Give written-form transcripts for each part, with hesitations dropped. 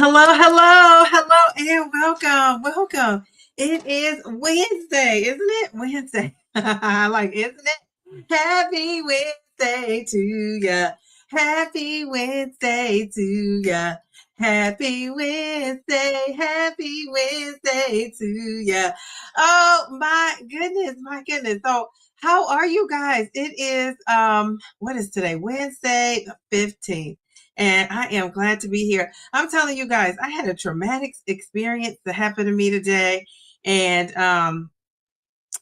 Hello, hello, hello, and welcome. It is Wednesday, isn't it? Wednesday. Isn't it? Happy Wednesday to ya. Happy Wednesday to ya. Happy Wednesday to ya. Oh my goodness. So how are you guys? It is what is today? Wednesday the 15th. And I am glad to be here. I'm telling you guys, I had a traumatic experience that happened to me today. And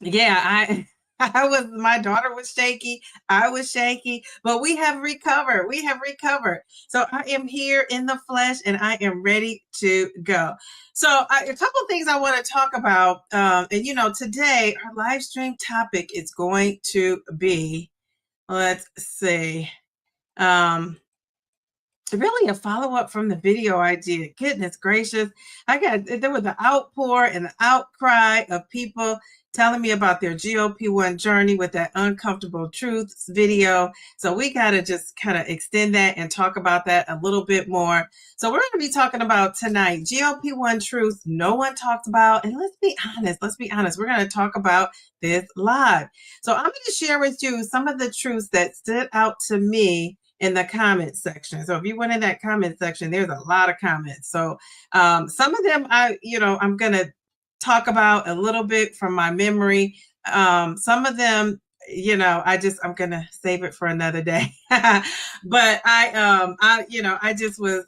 yeah, I my daughter was shaky, I was shaky, but we have recovered. We have recovered. So I am here in the flesh and I am ready to go. So a couple things I want to talk about. And today our live stream topic is going to be, let's see. Really a follow-up from the video I did. Goodness gracious. There was an outpour and an outcry of people telling me about their GLP-1 journey with that uncomfortable truths video. So we got to just kind of extend that and talk about that a little bit more. So we're going to be talking about tonight, GLP-1 truths no one talked about. And let's be honest, we're going to talk about this live. So I'm going to share with you some of the truths that stood out to me in the comment section. So if you went in that comment section, there's a lot of comments. So some of them I'm going to talk about a little bit from my memory. Some of them, I'm going to save it for another day. But I just was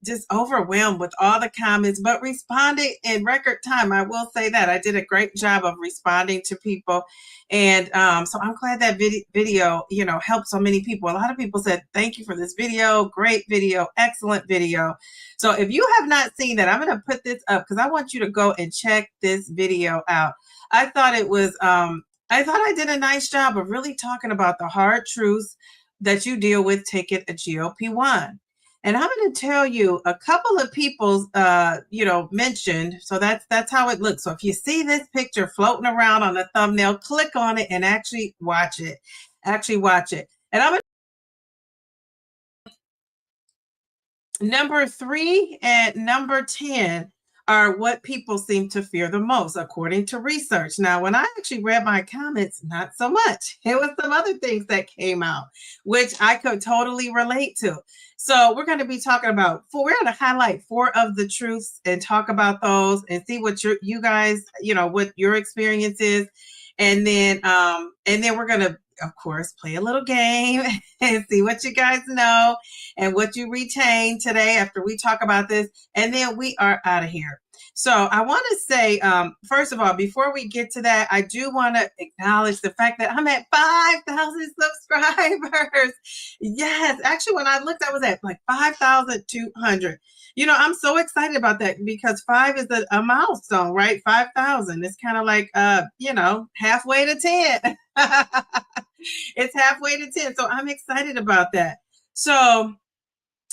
just overwhelmed with all the comments, but responded in record time. I will say that I did a great job of responding to people. And so I'm glad that video, helped so many people. A lot of people said, thank you for this video. Great video. Excellent video. So if you have not seen that, I'm going to put this up because I want you to go and check this video out. I thought I did a nice job of really talking about the hard truths that you deal with taking a GLP-1. And I'm going to tell you a couple of people, mentioned. So that's how it looks. So if you see this picture floating around on the thumbnail, click on it and actually watch it. And I'm going to number 3 and number 10 are what people seem to fear the most, according to research. Now, when I actually read my comments, not so much. It was some other things that came out, which I could totally relate to. So we're going to be talking about we're going to highlight 4 of the truths and talk about those and see what you guys, what your experience is. And then we're going to, of course, play a little game and see what you guys know and what you retain today after we talk about this. And then we are out of here. So I want to say, first of all, before we get to that, I do want to acknowledge the fact that I'm at 5,000 subscribers. Yes, actually, when I looked, I was at like 5,200. I'm so excited about that because 5 is a milestone, right? 5,000. It's kind of like, halfway to 10. It's halfway to 10. So I'm excited about that. So,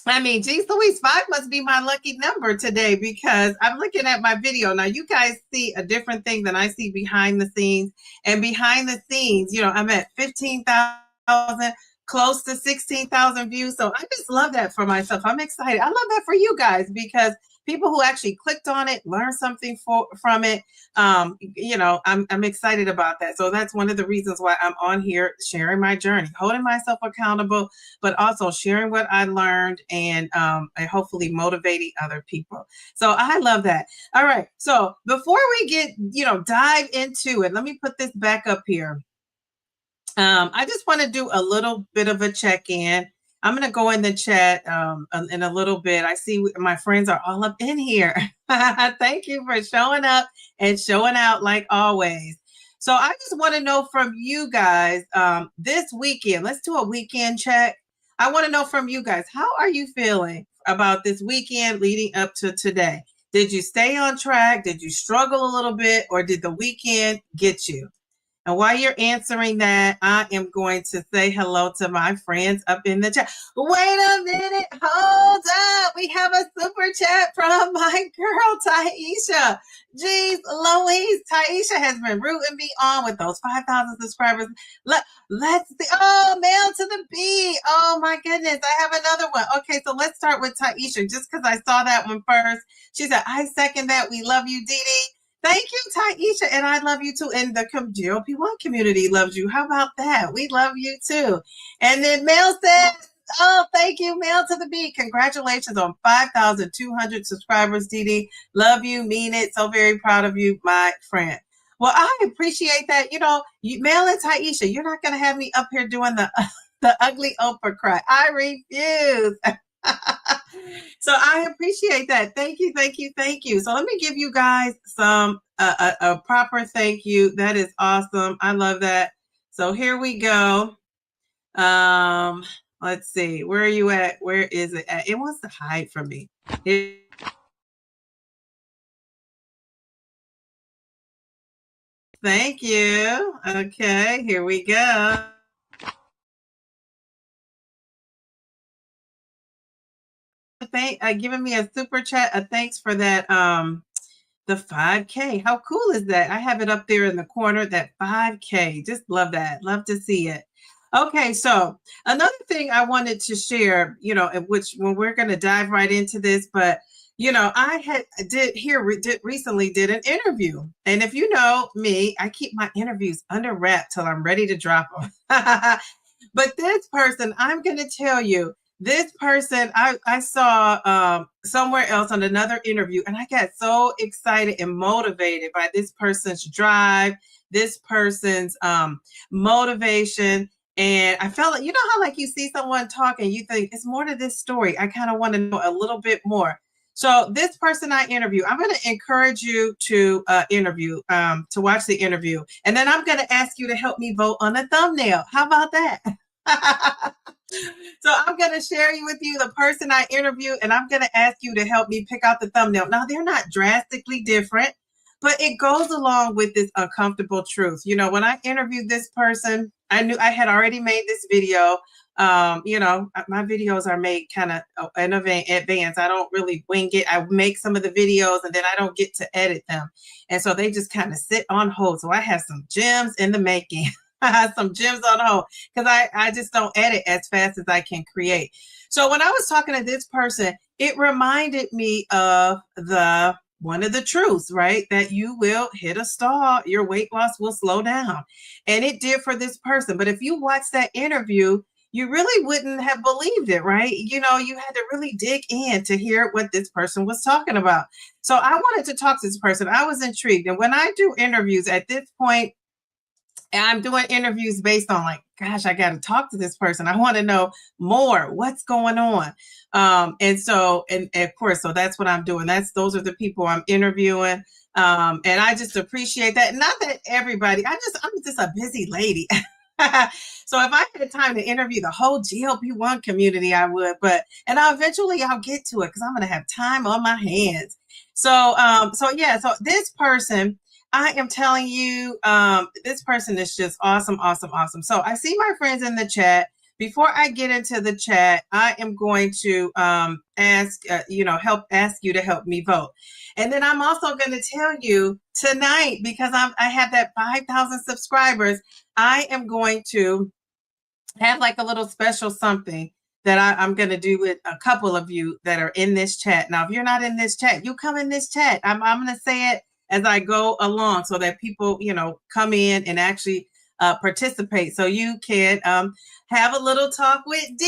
geez Louise, 5 must be my lucky number today because I'm looking at my video. Now, you guys see a different thing than I see behind the scenes. And behind the scenes, I'm at 15,000, close to 16,000 views. So I just love that for myself. I'm excited. I love that for you guys because people who actually clicked on it, learned something from it. I'm excited about that. So that's one of the reasons why I'm on here sharing my journey, holding myself accountable, but also sharing what I learned and hopefully motivating other people. So I love that. All right. So before we get, dive into it, let me put this back up here. I just want to do a little bit of a check-in. I'm going to go in the chat in a little bit. I see my friends are all up in here. Thank you for showing up and showing out like always. So I just want to know from you guys this weekend. Let's do a weekend check. I want to know from you guys, how are you feeling about this weekend leading up to today? Did you stay on track? Did you struggle a little bit? Or did the weekend get you? And while you're answering that, I am going to say hello to my friends up in the chat. Wait a minute. Hold up. We have a super chat from my girl, Taisha. Jeez, Louise. Taisha has been rooting me on with those 5,000 subscribers. Let's see. Oh, mail to the B. Oh, my goodness. I have another one. Okay, so let's start with Taisha just because I saw that one first. She said, I second that. We love you, Dee Dee. Thank you, Taisha, and I love you too. And the GLP-1 community loves you. How about that? We love you too. And then Mel says, oh, thank you, Mel to the B. Congratulations on 5,200 subscribers, Dee Dee. Love you, mean it. So very proud of you, my friend. Well, I appreciate that. You know, Mel and Taisha, you're not going to have me up here doing the ugly Oprah cry. I refuse. So I appreciate that. Thank you, thank you, thank you. So let me give you guys some a proper thank you. That is awesome. I love that. So here we go. Let's see. Where are you at? Where is it at? It wants to hide from me. Thank you. Okay, here we go. Giving me a super chat. Thanks for that. The 5K. How cool is that? I have it up there in the corner. That 5K. Just love that. Love to see it. Okay, so another thing I wanted to share, you know, which when we're going to dive right into this, but you know, I recently did an interview, and if you know me, I keep my interviews under wrap till I'm ready to drop them. But this person, I'm going to tell you. This person I saw somewhere else on another interview, and I got so excited and motivated by this person's drive, this person's motivation. And I felt like, you know how like you see someone talk and you think it's more to this story. I kind of want to know a little bit more. So this person I interview, I'm going to encourage you to to watch the interview. And then I'm going to ask you to help me vote on the thumbnail. How about that? So I'm going to share with you the person I interviewed, and I'm going to ask you to help me pick out the thumbnail. Now, they're not drastically different, but it goes along with this uncomfortable truth. You know, when I interviewed this person, I knew I had already made this video. You know, my videos are made kind of in advance. I don't really wing it. I make some of the videos and then I don't get to edit them. And so they just kind of sit on hold. So I have some gems in the making. Some gems on hold because I just don't edit as fast as I can create. So when I was talking to this person, it reminded me of one of the truths, right? That you will hit a stall, your weight loss will slow down. And it did for this person. But if you watch that interview, you really wouldn't have believed it, right? You know, you had to really dig in to hear what this person was talking about. So I wanted to talk to this person. I was intrigued. And when I do interviews at this point, and I'm doing interviews based on like, gosh, I got to talk to this person. I want to know more. What's going on? And of course, so that's what I'm doing. Those are the people I'm interviewing. And I just appreciate that. Not that everybody, I'm just a busy lady. So if I had time to interview the whole GLP-1 community, I would, and I'll get to it because I'm going to have time on my hands. So this person, I am telling you, this person is just awesome, awesome, awesome. So I see my friends in the chat. Before I get into the chat, I am going to ask you to help me vote. And then I'm also going to tell you tonight, because I have that 5,000 subscribers, I am going to have like a little special something that I'm going to do with a couple of you that are in this chat. Now, if you're not in this chat, you come in this chat. I'm going to say it as I go along so that people, you know, come in and actually participate. So you can have a little talk with Dee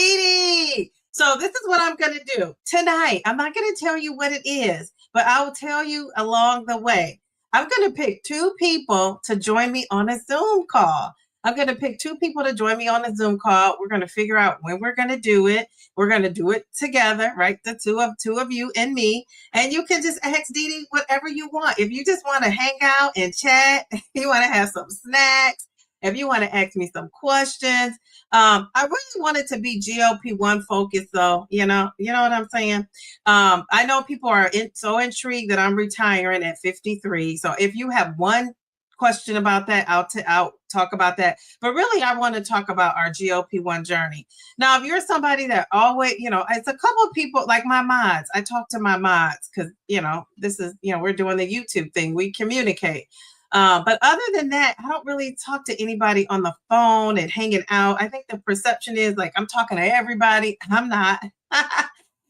Dee. So this is what I'm going to do tonight. I'm not going to tell you what it is, but I will tell you along the way. I'm going to pick 2 people to join me on a Zoom call. I'm going to pick 2 people to join me on a Zoom call. We're going to figure out when we're going to do it. We're going to do it together, right? The two of you and me. And you can just ask Dee Dee whatever you want. If you just want to hang out and chat, you want to have some snacks, if you want to ask me some questions. I really want it to be GLP-1 focused, though. You know what I'm saying? I know people are so intrigued that I'm retiring at 53. So if you have one question about that, I'll talk about that. But really, I want to talk about our GLP-1 journey. Now, if you're somebody that always, it's a couple of people like my mods. I talk to my mods because, this is, we're doing the YouTube thing. We communicate. But other than that, I don't really talk to anybody on the phone and hanging out. I think the perception is like I'm talking to everybody. I'm not.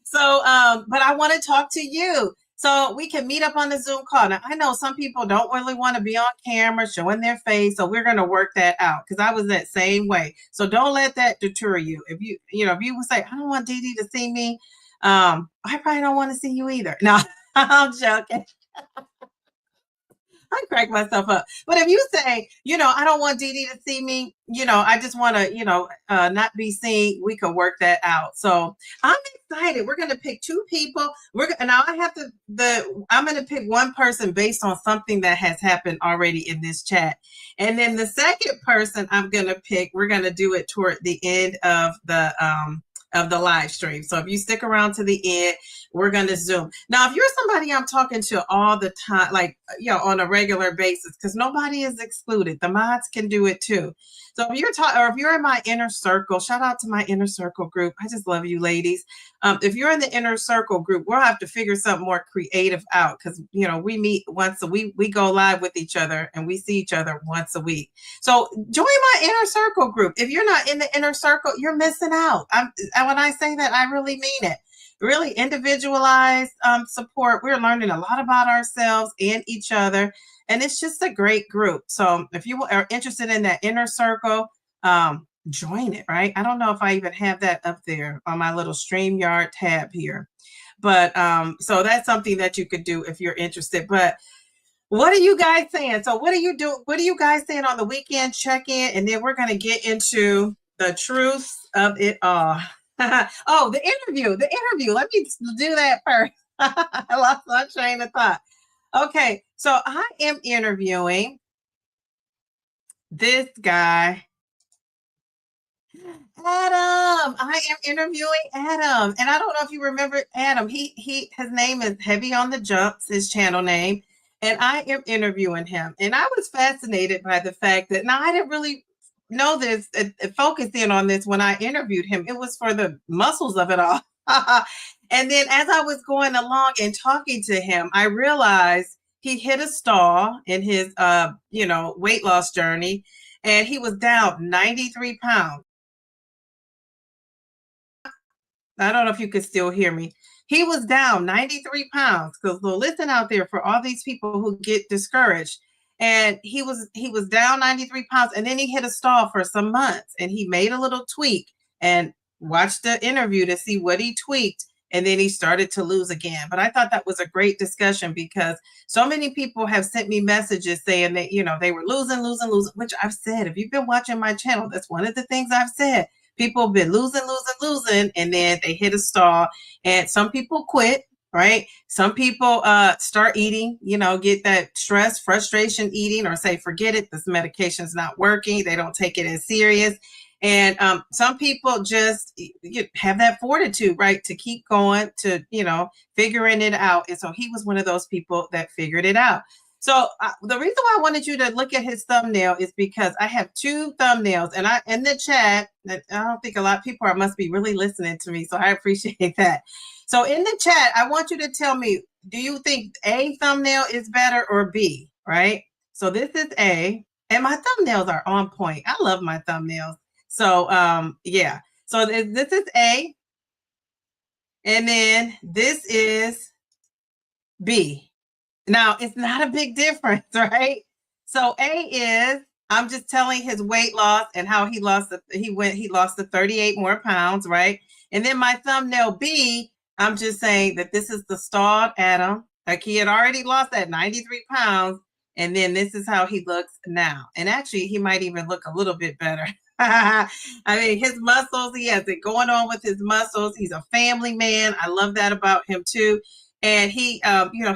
So, but I want to talk to you. So we can meet up on the Zoom call. Now, I know some people don't really want to be on camera showing their face. So we're going to work that out because I was that same way. So don't let that deter you. If you would say, I don't want Dee Dee to see me, I probably don't want to see you either. No, I'm joking. I crack myself up. But if you say, I don't want Dee Dee to see me, I just want to, not be seen, we can work that out. So I'm excited. We're going to pick two people. Now I'm going to pick one person based on something that has happened already in this chat. And then the second person I'm going to pick, we're going to do it toward the end of the live stream. So if you stick around to the end, we're going to Zoom. Now, if you're somebody I'm talking to all the time, like, on a regular basis, because nobody is excluded, the mods can do it too. So if you're in my inner circle, shout out to my inner circle group. I just love you ladies. If you're in the inner circle group, we'll have to figure something more creative out because, we meet once a week. We go live with each other and we see each other once a week. So join my inner circle group. If you're not in the inner circle, you're missing out. When I say that, I really mean it. Really individualized support. We're learning a lot about ourselves and each other. And it's just a great group. So if you are interested in that inner circle, join it, right? I don't know if I even have that up there on my little StreamYard tab here. But so that's something that you could do if you're interested. But what are you guys saying? So what do you do? What are you guys saying on the weekend check-in? And then we're going to get into the truth of it all. Oh, the interview. Let me do that first. I lost my train of thought. Okay, so I am interviewing this guy, Adam. I am interviewing Adam, and I don't know if you remember Adam. His name is Heavy on the Jumps, his channel name, and I am interviewing him. And I was fascinated by the fact that now I didn't really know this, focus in on this when I interviewed him. It was for the muscles of it all. And then as I was going along and talking to him, I realized he hit a stall in his, weight loss journey, and he was down 93 pounds. I don't know if you could still hear me. He was down 93 pounds. So listen out there for all these people who get discouraged. And he was down 93 pounds, and then he hit a stall for some months, and he made a little tweak and watched the interview to see what he tweaked, and then he started to lose again. But I thought that was a great discussion because so many people have sent me messages saying that, they were losing, which I've said, if you've been watching my channel, that's one of the things I've said. People have been losing, and then they hit a stall, and some people quit. Right. Some people start eating, get that stress, frustration eating, or say, forget it. This medication's not working. They don't take it as serious. And some people just have that fortitude, right, to keep going, to, figuring it out. And so he was one of those people that figured it out. So the reason why I wanted you to look at his thumbnail is because I have two thumbnails, and in the chat, I don't think a lot of people must be really listening to me. So I appreciate that. So in the chat, I want you to tell me, do you think A thumbnail is better or B, right? So this is A, and my thumbnails are on point. I love my thumbnails. So yeah, so this is A, and then this is B. Now, it's not a big difference, right? So A is, I'm just telling his weight loss and how he lost the 38 more pounds, right? And then my thumbnail B, I'm just saying that this is the stalled Adam. Like he had already lost that 93 pounds. And then this is how he looks now. And actually, he might even look a little bit better. I mean, his muscles, he has it going on with his muscles. He's a family man. I love that about him too. And he,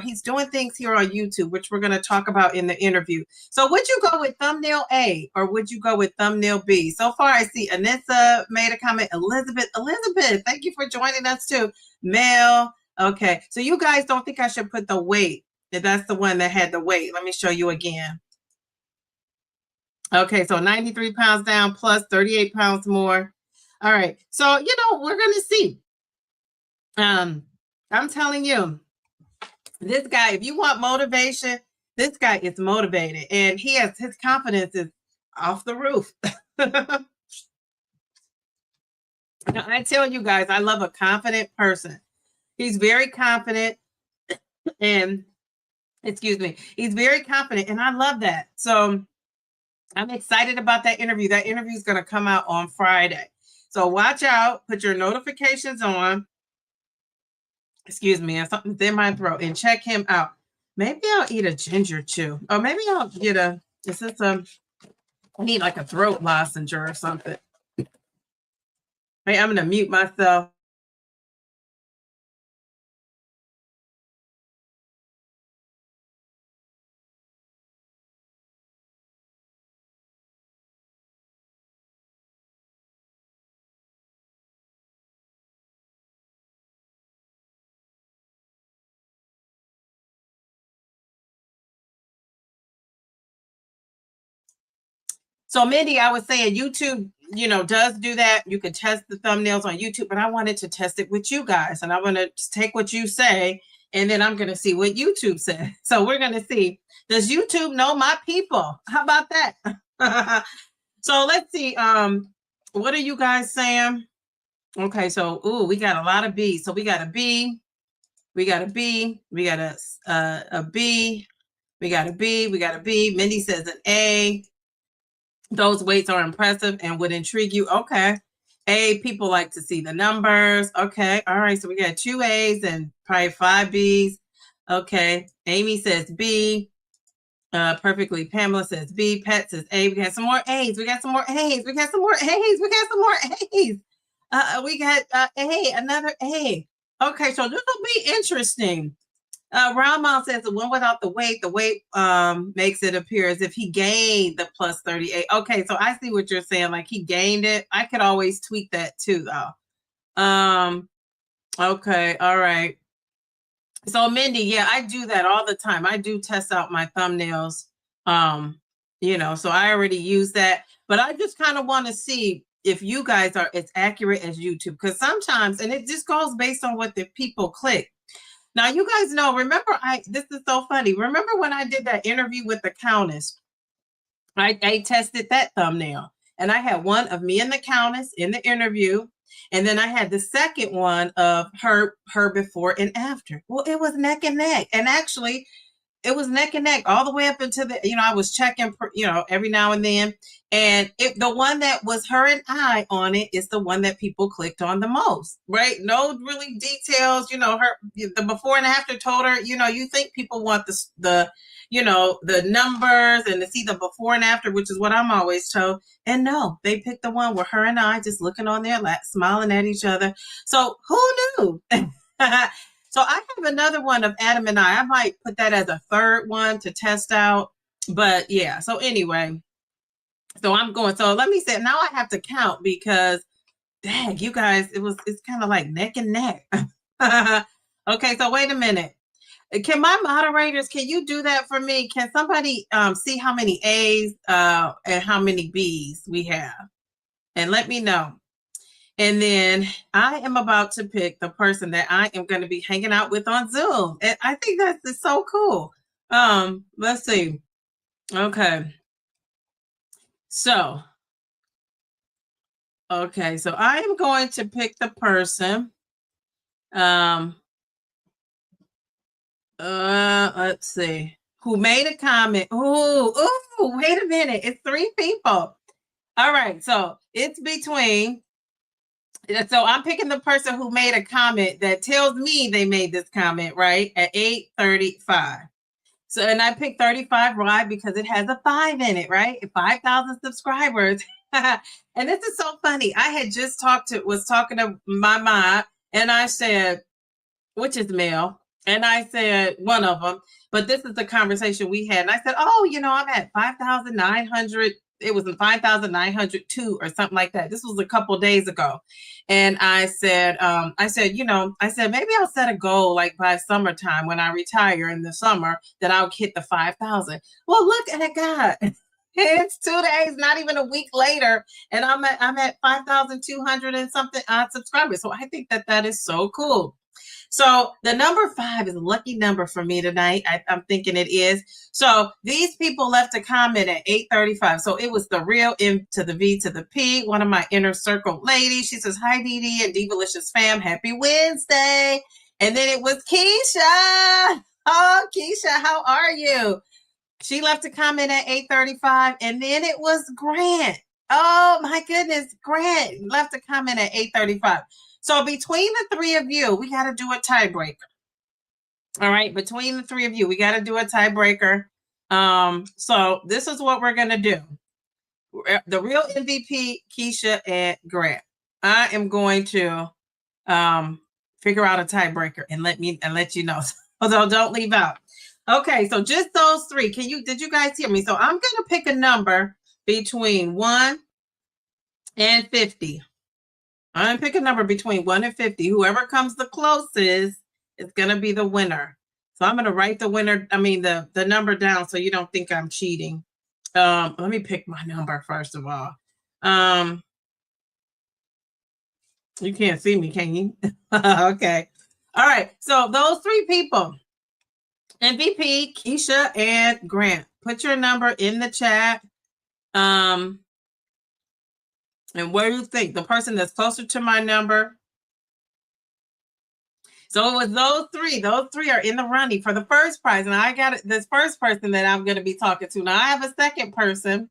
he's doing things here on YouTube, which we're going to talk about in the interview. So would you go with thumbnail A or would you go with thumbnail B? So far, I see Anissa made a comment. Elizabeth, thank you for joining us too. Mel, okay. So you guys don't think I should put the weight. That's the one that had the weight. Let me show you again. Okay, so 93 pounds down plus 38 pounds more. All right. So, we're going to see. I'm telling you, this guy, if you want motivation, this guy is motivated and his confidence is off the roof. I tell you guys, I love a confident person. He's very confident and he's very confident and I love that. So I'm excited about that interview. That interview is going to come out on Friday. So watch out, put your notifications on. Excuse me, something's in my throat, and check him out. Maybe I'll eat a ginger chew. Or maybe I'll get I need like a throat lozenge or something. Hey, I'm going to mute myself. So Mindy, I was saying YouTube, does do that. You can test the thumbnails on YouTube, but I wanted to test it with you guys. And I want to take what you say, and then I'm going to see what YouTube says. So we're going to see, does YouTube know my people? How about that? So let's see. What are you guys saying? Okay, so we got a lot of B's. So we got a B, we got a B, we got a B, we got a B, we got a B. Mindy says an A. Those weights are impressive and would intrigue you. Okay. A, people like to see the numbers. Okay. All right. So we got 2 A's and probably 5 B's. Okay. Amy says B. Perfectly. Pamela says B. Pat says A. We got some more A's. We got some more A's. We got some more A's. We got some more A's. We got A, another A. Okay. So this will be interesting. Round Mouth says the one without the weight makes it appear as if he gained the plus 38. Okay, so I see what you're saying. Like he gained it. I could always tweak that too, though. Okay, all right. So Mindy, yeah, I do that all the time. I do test out my thumbnails. So I already use that, but I just kind of want to see if you guys are as accurate as YouTube, because sometimes, and it just goes based on what the people click. Now, you guys know, remember, this is so funny. Remember when I did that interview with the Countess? I tested that thumbnail, and I had one of me and the Countess in the interview, and then I had the second one of her before and after. Well, it was neck and neck, and actually, it was neck and neck all the way up into the, I was checking, every now and then. And the one that was her and I on it is the one that people clicked on the most, right? No really details, the before and after told her, you think people want the numbers and to see the before and after, which is what I'm always told. And no, they picked the one with her and I just looking on their lap, smiling at each other. So who knew? So I have another one of Adam and I. I might put that as a third one to test out. But yeah, so anyway, so I'm going. So let me say, now I have to count because, dang, you guys, it's kind of like neck and neck. Okay, so wait a minute. Can my moderators, can you do that for me? Can somebody see how many A's and how many B's we have? And let me know. And then I am about to pick the person that I am going to be hanging out with on Zoom. And I think that's so cool. Let's see. Okay. So I am going to pick the person. Let's see. Who made a comment. Ooh, wait a minute. It's 3 people. All right. So it's between. So I'm picking the person who made a comment that tells me they made this comment, right, at 8:35. So, and I picked 35, right, because it has a 5 in it, right? 5,000 subscribers. And this is so funny. I had just was talking to my mom, and I said, which is male, and I said, one of them, but this is the conversation we had. And I said, I'm at 5,900. It was 5,902 or something like that. This was a couple of days ago. And I said, maybe I'll set a goal like by summertime when I retire in the summer that I'll hit the 5,000. Well, look at God. It's 2 days, not even a week later, and I'm at 5,200 and something subscribers. So I think that is so cool. So the number 5 is a lucky number for me tonight. I'm thinking it is. So these people left a comment at 8:35. So it was the real M to the V to the P, one of my inner circle ladies. She says, hi, Dee Dee and Divalicious fam. Happy Wednesday. And then it was Keisha. Oh, Keisha, how are you? She left a comment at 8:35. And then it was Grant. Oh, my goodness. Grant left a comment at 8:35. So between the three of you, we got to do a tiebreaker. All right. Between the three of you, we got to do a tiebreaker. So this is what we're going to do. The real MVP, Keisha and Grant. I am going to figure out a tiebreaker and let you know. Although don't leave out. Okay, so just those three. Did you guys hear me? So I'm gonna pick a number between 1 and 50. I'm gonna pick a number between 1 and 50. Whoever comes the closest is gonna be the winner. So I'm gonna write the winner, the number down so you don't think I'm cheating. Let me pick my number first of all. You can't see me, can you? Okay. All right. So those three people, MVP, Keisha, and Grant, put your number in the chat. And what do you think? The person that's closer to my number. So it was those three. Those three are in the running for the first prize. And I got this first person that I'm going to be talking to. Now I have a second person.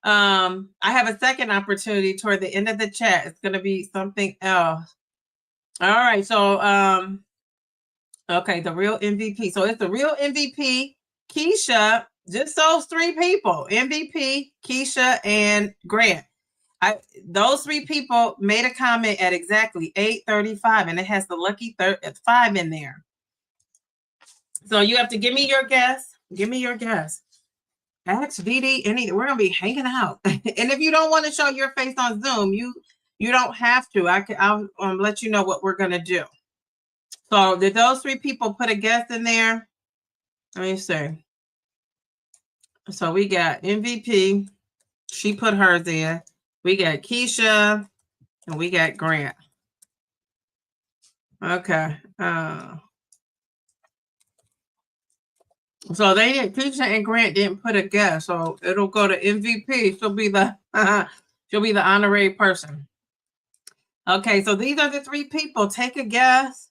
I have a second opportunity toward the end of the chat. It's going to be something else. All right. So, okay, the real MVP. So it's the real MVP, Keisha, just those three people, MVP, Keisha, and Grant. Those three people made a comment at exactly 8:35, and it has the lucky 5 in there. So you have to give me your guess. Give me your guess. Ask VD we're gonna be hanging out. And if you don't want to show your face on Zoom, you don't have to. I'll let you know what we're gonna do. So did those three people put a guess in there? Let me see. So we got MVP. She put hers in. We got Keisha and we got Grant. Okay. So Keisha and Grant didn't put a guess, so it'll go to MVP. She'll be the honorary person. Okay, so these are the three people. Take a guess.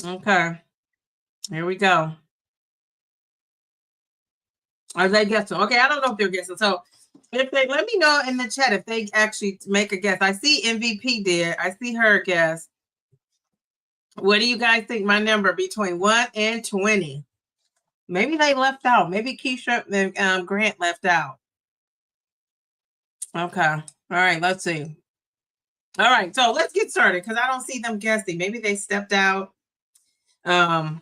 Okay, here we go. Are they guessing? Okay, I don't know if they're guessing. So if they let me know in the chat if they actually make a guess. I see MVP did. I see her guess. What do you guys think my number between 1 and 20? Maybe they left out. Maybe Keisha and Grant left out. Okay. All right. Let's see. All right. So let's get started because I don't see them guessing. Maybe they stepped out. And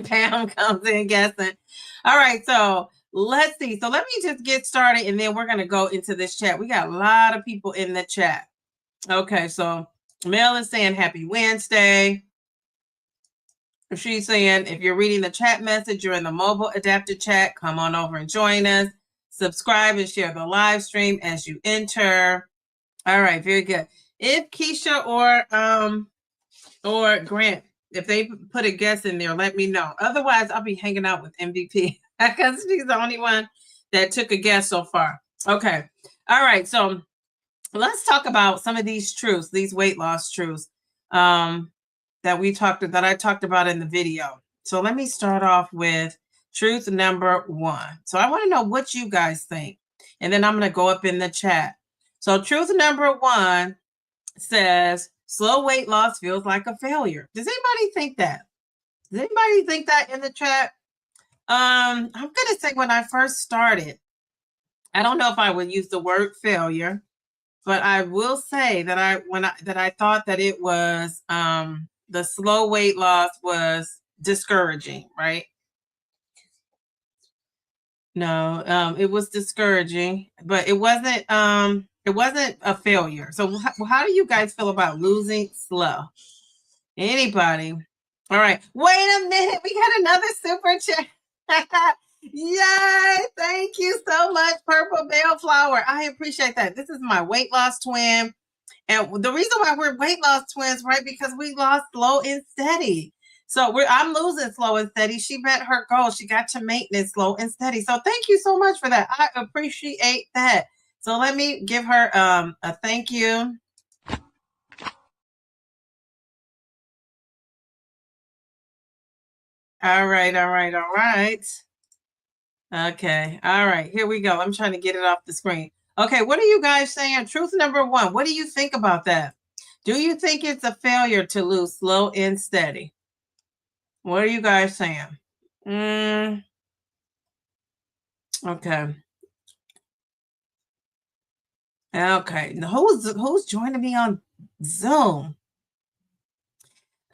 Pam comes in guessing. All right. So let's see. So let me just get started and then we're going to go into this chat. We got a lot of people in the chat. Okay. So Mel is saying happy Wednesday. She's saying if you're reading the chat message, you're in the mobile adapted chat, come on over and join us. Subscribe and share the live stream as you enter. All right, very good. If Keisha or Grant, if they put a guess in there, let me know. Otherwise, I'll be hanging out with MVP because she's the only one that took a guess so far. Okay. All right. So let's talk about some of these truths, these weight loss truths that I talked about in the video. So let me start off with truth number 1. So I want to know what you guys think. And then I'm going to go up in the chat. So truth number 1 says slow weight loss feels like a failure. Does anybody think that? Does anybody think that in the chat? I'm going to say when I first started, I don't know if I would use the word failure, but I will say that I thought that it was the slow weight loss was discouraging, right? No, it was discouraging, but it wasn't a failure. So how do you guys feel about losing slow? Anybody? All right. Wait a minute. We got another super chat. Yay. Thank you so much, Purple Bellflower. I appreciate that. This is my weight loss twin. And the reason why we're weight loss twins, right? Because we lost slow and steady. So I'm losing slow and steady. She met her goal. She got to maintenance slow and steady. So thank you so much for that. I appreciate that. So let me give her a thank you. All right, all right, all right. Okay, all right, here we go. I'm trying to get it off the screen. Okay, what are you guys saying? Truth number one, what do you think about that? Do you think it's a failure to lose slow and steady? What are you guys saying? Okay. Okay. Now, who's joining me on Zoom?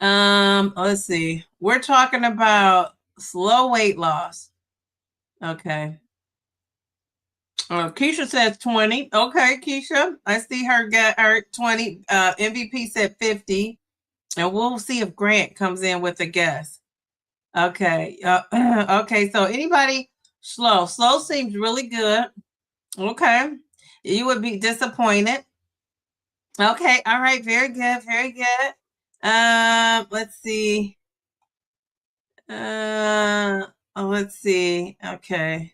Let's see. We're talking about slow weight loss. Okay. Keisha says 20. Okay, Keisha. I see her get her 20. MVP said 50. And we'll see if Grant comes in with a guess. Okay. Okay. So anybody slow? Slow seems really good. Okay. You would be disappointed. Okay. All right. Very good. Very good. Let's see. Let's see. Okay.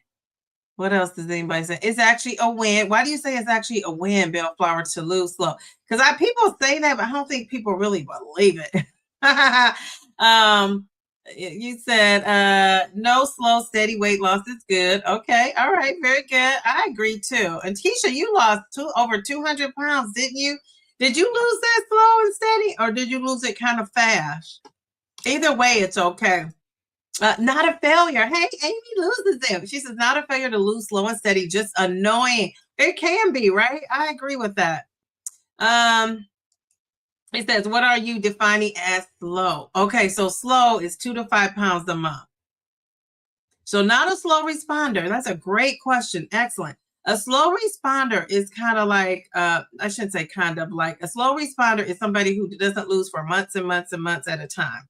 What else does anybody say? It's actually a win. Why do you say it's actually a win, Bellflower, to lose slow? Because people say that, but I don't think people really believe it. You said no slow, steady weight loss is good. Okay, all right, very good. I agree too. And Keisha, you lost over 200 pounds, didn't you? Did you lose that slow and steady, or did you lose it kind of fast? Either way, it's okay. Not a failure. Hey, Amy loses them. She says, not a failure to lose slow and steady, just annoying. It can be, right? I agree with that. It says, what are you defining as slow? Okay, so slow is 2 to 5 pounds a month. So not a slow responder. That's a great question. Excellent. A slow responder is kind of like, I shouldn't say kind of like, a slow responder is somebody who doesn't lose for months and months and months at a time.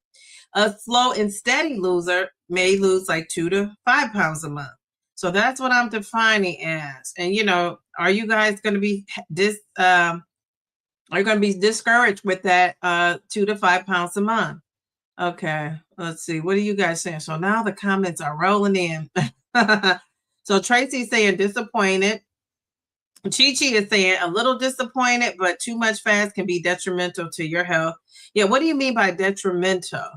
A slow and steady loser may lose like 2 to 5 pounds a month. So that's what I'm defining as. And are you guys going to be discouraged with that 2 to 5 pounds a month? Okay, let's see. What are you guys saying? So now the comments are rolling in. So Tracy's saying disappointed. Chi-Chi is saying a little disappointed, but too much fast can be detrimental to your health. Yeah, what do you mean by detrimental?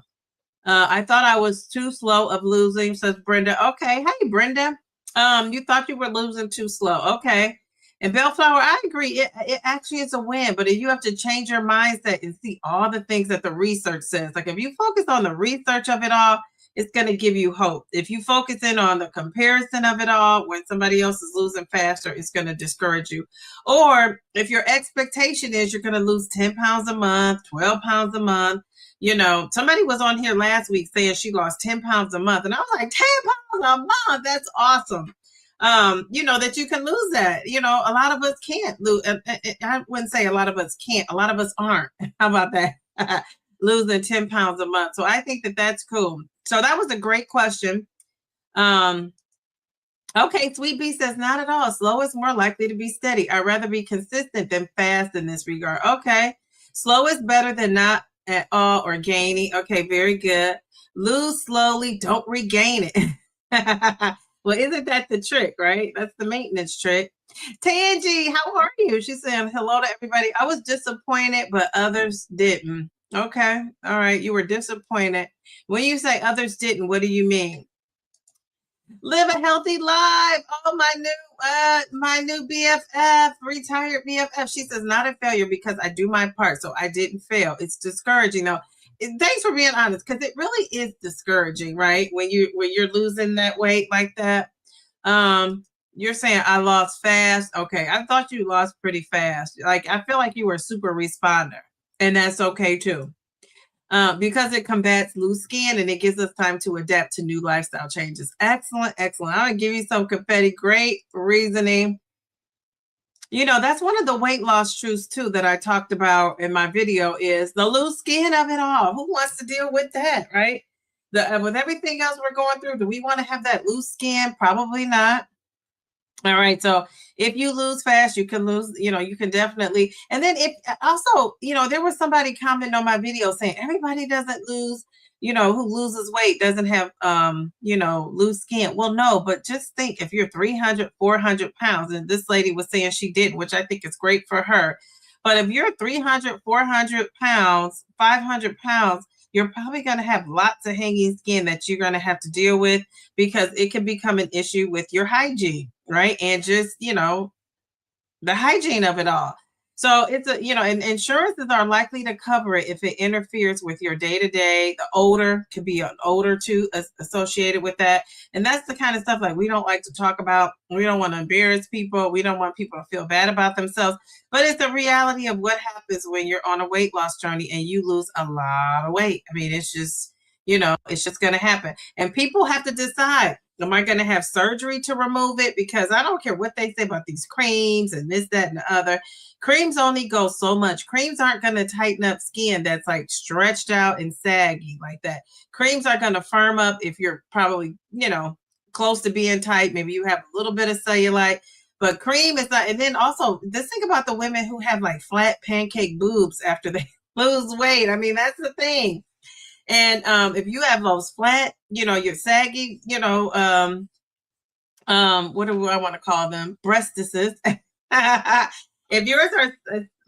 I thought I was too slow of losing, says Brenda. Okay. Hey, Brenda. You thought you were losing too slow. Okay. And Bellflower, I agree. It actually is a win, but if you have to change your mindset and see all the things that the research says, like if you focus on the research of it all, it's going to give you hope. If you focus in on the comparison of it all, when somebody else is losing faster, it's going to discourage you. Or if your expectation is you're going to lose 10 pounds a month, 12 pounds a month, somebody was on here last week saying she lost 10 pounds a month. And I was like, 10 pounds a month? That's awesome. That you can lose that. A lot of us can't lose. I wouldn't say a lot of us can't. A lot of us aren't. How about that? Losing 10 pounds a month. So I think that that's cool. So that was a great question. Okay, Sweet Bee says, not at all. Slow is more likely to be steady. I'd rather be consistent than fast in this regard. Okay. Slow is better than not at all or gaining. Okay, very good. Lose slowly, don't regain it. Well, isn't that the trick, right? That's the maintenance trick. Tangi, how are you? She's saying hello to everybody. I was disappointed, but others didn't. Okay. All right. You were disappointed. When you say others didn't, what do you mean? Live a healthy life. Oh, my new BFF, retired BFF. She says, not a failure because I do my part, so I didn't fail. It's discouraging though. Thanks for being honest, because it really is discouraging, right? When you're losing that weight like that. You're saying I lost fast. Okay, I thought you lost pretty fast. Like I feel like you were a super responder, and that's okay too. Because it combats loose skin and it gives us time to adapt to new lifestyle changes. Excellent, excellent. I'm gonna give you some confetti. Great reasoning. That's one of the weight loss truths too that I talked about in my video is the loose skin of it all. Who wants to deal with that, right? With everything else we're going through, do we want to have that loose skin? Probably not. All right. So if you lose fast, you can lose, you can definitely. And then if also, there was somebody commenting on my video saying everybody doesn't lose, who loses weight doesn't have, loose skin. Well, no, but just think if you're 300, 400 pounds, and this lady was saying she didn't, which I think is great for her. But if you're 300, 400 pounds, 500 pounds, you're probably going to have lots of hanging skin that you're going to have to deal with because it can become an issue with your hygiene, right? And just, the hygiene of it all. So it's and insurances are likely to cover it if it interferes with your day-to-day. The odor could be an odor too associated with that. And that's the kind of stuff like we don't like to talk about. We don't want to embarrass people. We don't want people to feel bad about themselves. But it's the reality of what happens when you're on a weight loss journey and you lose a lot of weight. I mean, it's just, it's just going to happen. And people have to decide, am I going to have surgery to remove it? Because I don't care what they say about these creams and this, that, and the other. Creams only go so much. Creams aren't going to tighten up skin that's like stretched out and saggy like that. Creams are going to firm up if you're probably, close to being tight. Maybe you have a little bit of cellulite, but cream is not. And then also, just think about the women who have like flat pancake boobs after they lose weight. I mean, that's the thing. And if you have those flat, you're saggy, what do I want to call them? Breastises. If yours are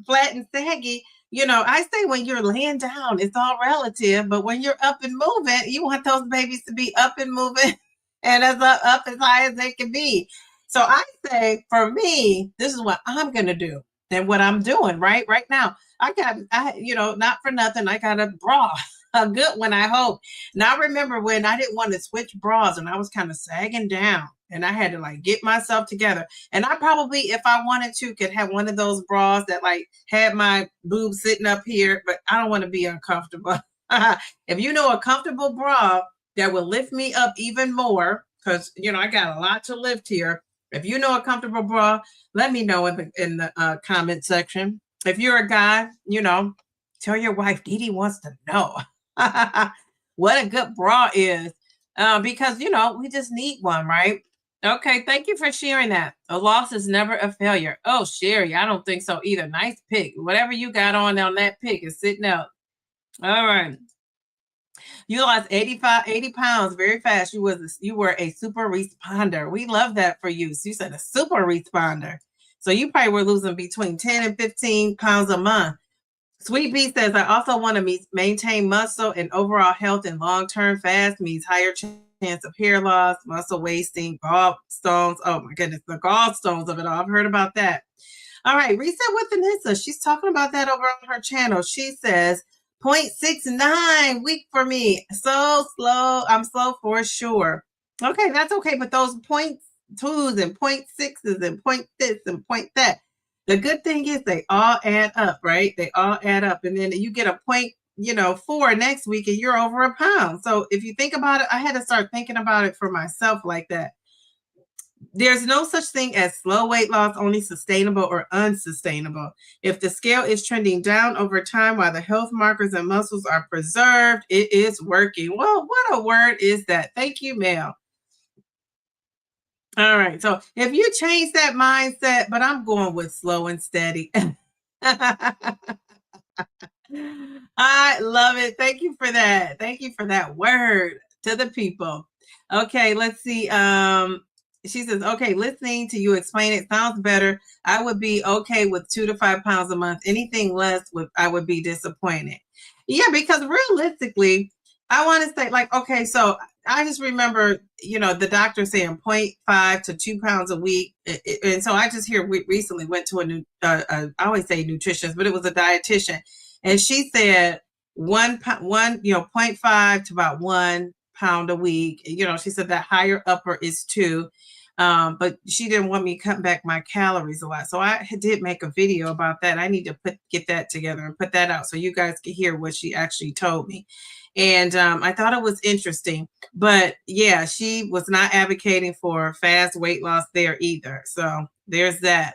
flat and saggy, I say when you're laying down, it's all relative. But when you're up and moving, you want those babies to be up and moving and up as high as they can be. So I say, for me, this is what I'm going to do and what I'm doing right now. Not for nothing, I got a bra. A good one, I hope. Now, I remember when I didn't want to switch bras and I was kind of sagging down and I had to like get myself together. And I probably, if I wanted to, could have one of those bras that like had my boobs sitting up here, but I don't want to be uncomfortable. If you know a comfortable bra that will lift me up even more, because, I got a lot to lift here. If you know a comfortable bra, let me know in the comment section. If you're a guy, tell your wife, Dee Dee wants to know what a good bra is, because we just need one, right? Okay, thank you for sharing that. A loss is never a failure. Oh, Sherry, I don't think so either. Nice pick. Whatever you got on that pick is sitting out. All right. You lost 80 pounds very fast. You were a super responder. We love that for you. So you said a super responder. So you probably were losing between 10 and 15 pounds a month. Sweet Bee says, I also want to maintain muscle and overall health in long-term. Fast means higher chance of hair loss, muscle wasting, gallstones. Oh my goodness, the gallstones of it all. I've heard about that. All right, Reset with Anissa. She's talking about that over on her channel. She says, 0.69 week for me. So slow. I'm slow for sure. Okay, that's okay. But those 0.2s and 0.6s and point this and point that. The good thing is they all add up, right? They all add up. And then you get a 0.4 next week and you're over a pound. So if you think about it, I had to start thinking about it for myself like that. There's no such thing as slow weight loss, only sustainable or unsustainable. If the scale is trending down over time while the health markers and muscles are preserved, it is working. Well, what a word is that? Thank you, Mel. All right. So if you change that mindset, but I'm going with slow and steady. I love it. Thank you for that. Thank you for that word to the people. Okay, let's see. She says, okay, listening to you explain it sounds better. I would be okay with 2 to 5 pounds a month. Anything less, I would be disappointed. Yeah, because realistically, I want to say like, okay, so I just remember, the doctor saying 0.5 to 2 pounds a week. And so I just recently went to I always say nutritionist, but it was a dietitian. And she said 0.5 to about 1 pound a week. She said that higher upper is 2. But she didn't want me cutting back my calories a lot. So I did make a video about that. I need to get that together and put that out so you guys can hear what she actually told me. And I thought it was interesting. But yeah, she was not advocating for fast weight loss there either. So there's that.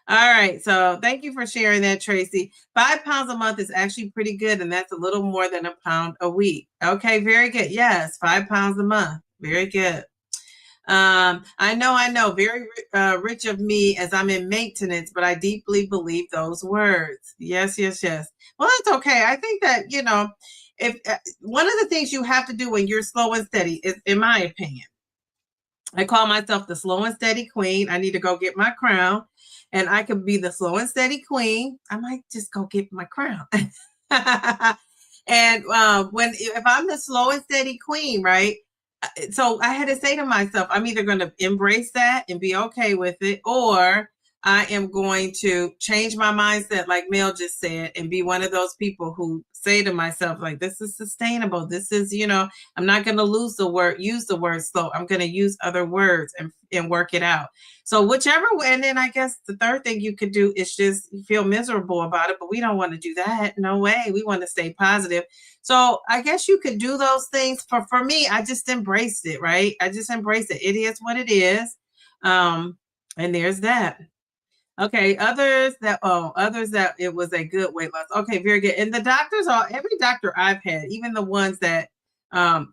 All right. So thank you for sharing that, Tracy. 5 pounds a month is actually pretty good, and that's a little more than a pound a week. Okay, very good. Yes, 5 pounds a month. Very good. I know, very rich of me as I'm in maintenance, but I deeply believe those words. Yes, yes, yes. Well, that's okay. I think that, if one of the things you have to do when you're slow and steady is, in my opinion, I call myself the slow and steady queen. I need to go get my crown, and I could be the slow and steady queen. I might just go get my crown. And when if I'm the slow and steady queen, right? So I had to say to myself, I'm either going to embrace that and be okay with it, or I am going to change my mindset, like Mel just said, and be one of those people who say to myself, like, this is sustainable. This is, I'm not going to use the word slow. I'm going to use other words and work it out. So whichever way, and then I guess the third thing you could do is just feel miserable about it, but we don't want to do that. No way. We want to stay positive. So I guess you could do those things. For me, I just embraced it, right? I just embraced it. It is what it is. And there's that. Okay, others that it was a good weight loss. Okay, very good. And the doctors every doctor I've had, even the ones that